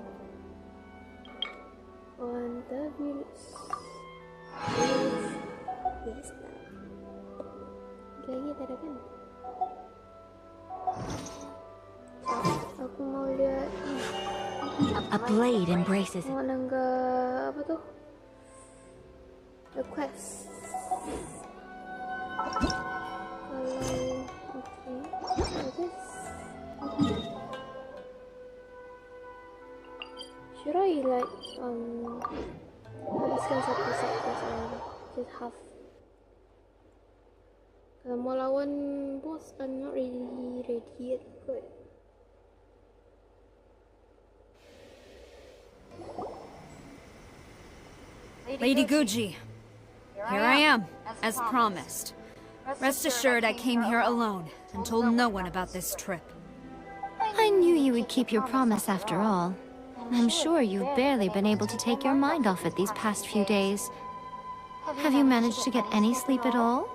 on the village. Yes, lagi tak ada kan? Aku mau lihat A blade embraces it. mau nanggap apa tu? The quest. Should I like habiskan satu set quest or just half? Kalau mau lawan boss, I'm not really ready yet kot. Lady Guji, here I am, as promised. Rest assured I came here alone and told no one about this trip. I knew you would keep your promise after all. I'm sure you've barely been able to take your mind off it these past few days. Have you managed to get any sleep at all?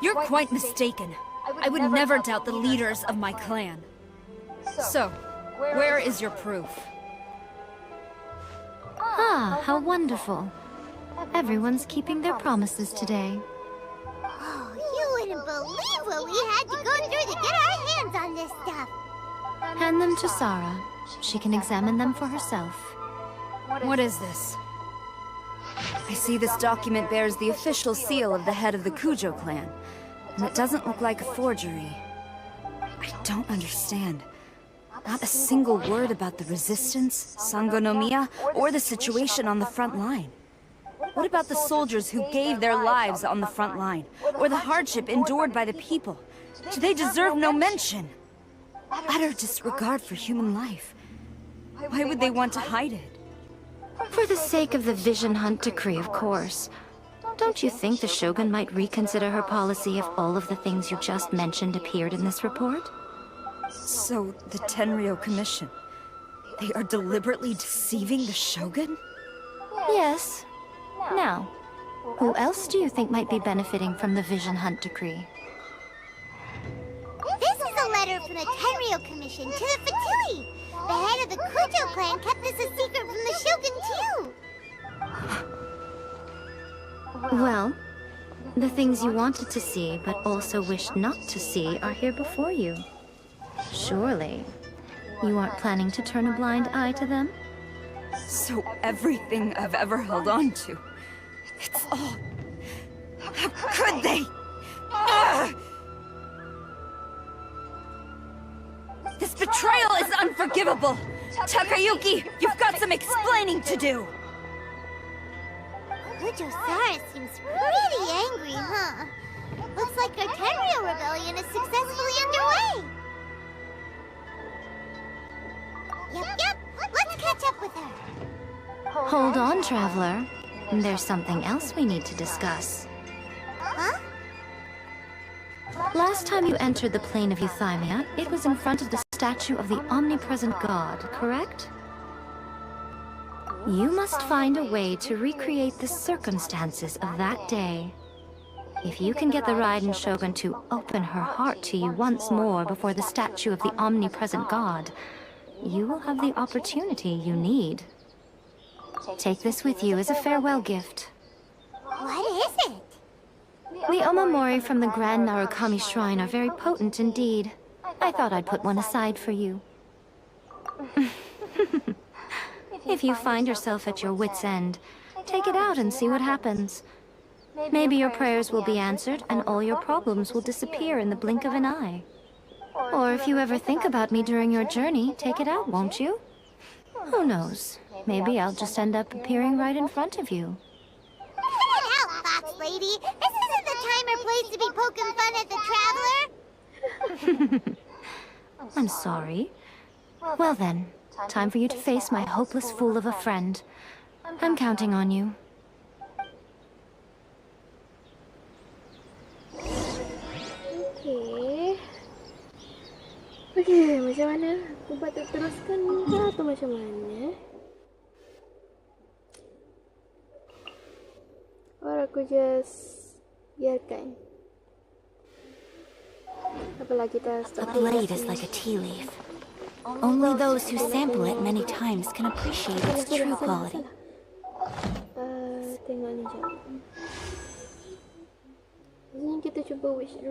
You're quite mistaken. I would never doubt the leaders of my clan. So, where is your proof? Ah, how wonderful. Everyone's keeping their promises today. Oh, you wouldn't believe what we had to go through to get our hands on this stuff. Hand them to Sarah. She can examine them for herself. What is this? I see this document bears the official seal of the head of the Kujo clan, and it doesn't look like a forgery. I don't understand. Not a single word about the resistance, Sangonomiya, or the situation on the front line. What about the soldiers who gave their lives on the front line, or the hardship endured by the people? Do they deserve no mention? Utter disregard for human life. Why would they want to hide it? For the sake of the Vision Hunt decree, of course. Don't you think the Shogun might reconsider her policy if all of the things you just mentioned appeared in this report? So, the Tenryo Commission, they are deliberately deceiving the Shogun? Yes. Now, who else do you think might be benefiting from the Vision Hunt decree? This is a letter from the Tenryo Commission to the Fatui. The head of the Kujo clan kept this a secret from the Shogun too. Well, the things you wanted to see but also wished not to see are here before you. Surely, you aren't planning to turn a blind eye to them? So everything I've ever held on to, it's all... How could they? Ugh! This betrayal is unforgivable! Takayuki, you've got some explaining to do! Kujo-Sara seems pretty angry, huh? Looks like our Tenryo rebellion is successfully underway! Yep, let's catch up with her. Hold on, Traveler. There's something else we need to discuss. Huh? Last time you entered the plane of Euthymia, it was in front of the statue of the omnipresent god, correct? You must find a way to recreate the circumstances of that day. If you can get the Raiden Shogun to open her heart to you once more before the statue of the omnipresent god, you will have the opportunity you need. Take this with you as a farewell gift. What is it? The omamori from the Grand Narukami Shrine are very potent indeed. I thought I'd put one aside for you. If you find yourself at your wit's end, take it out and see what happens. Maybe your prayers will be answered and all your problems will disappear in the blink of an eye. Or if you ever think about me during your journey, take it out, won't you? Who knows? Maybe I'll just end up appearing right in front of you. Cut it out, Fox Lady! This isn't the time or place to be poking fun at the Traveler! I'm sorry. Well then, time for you to face my hopeless fool of a friend. I'm counting on you. Okay, macam mana? Aku patut teruskan ke atau macam mana? Or aku just biarkan? Apalagi kita A blade is like a tea leaf. Only those who sample it many times can appreciate its true quality. Tengok ni jap. Ini kita cuba wish dulu.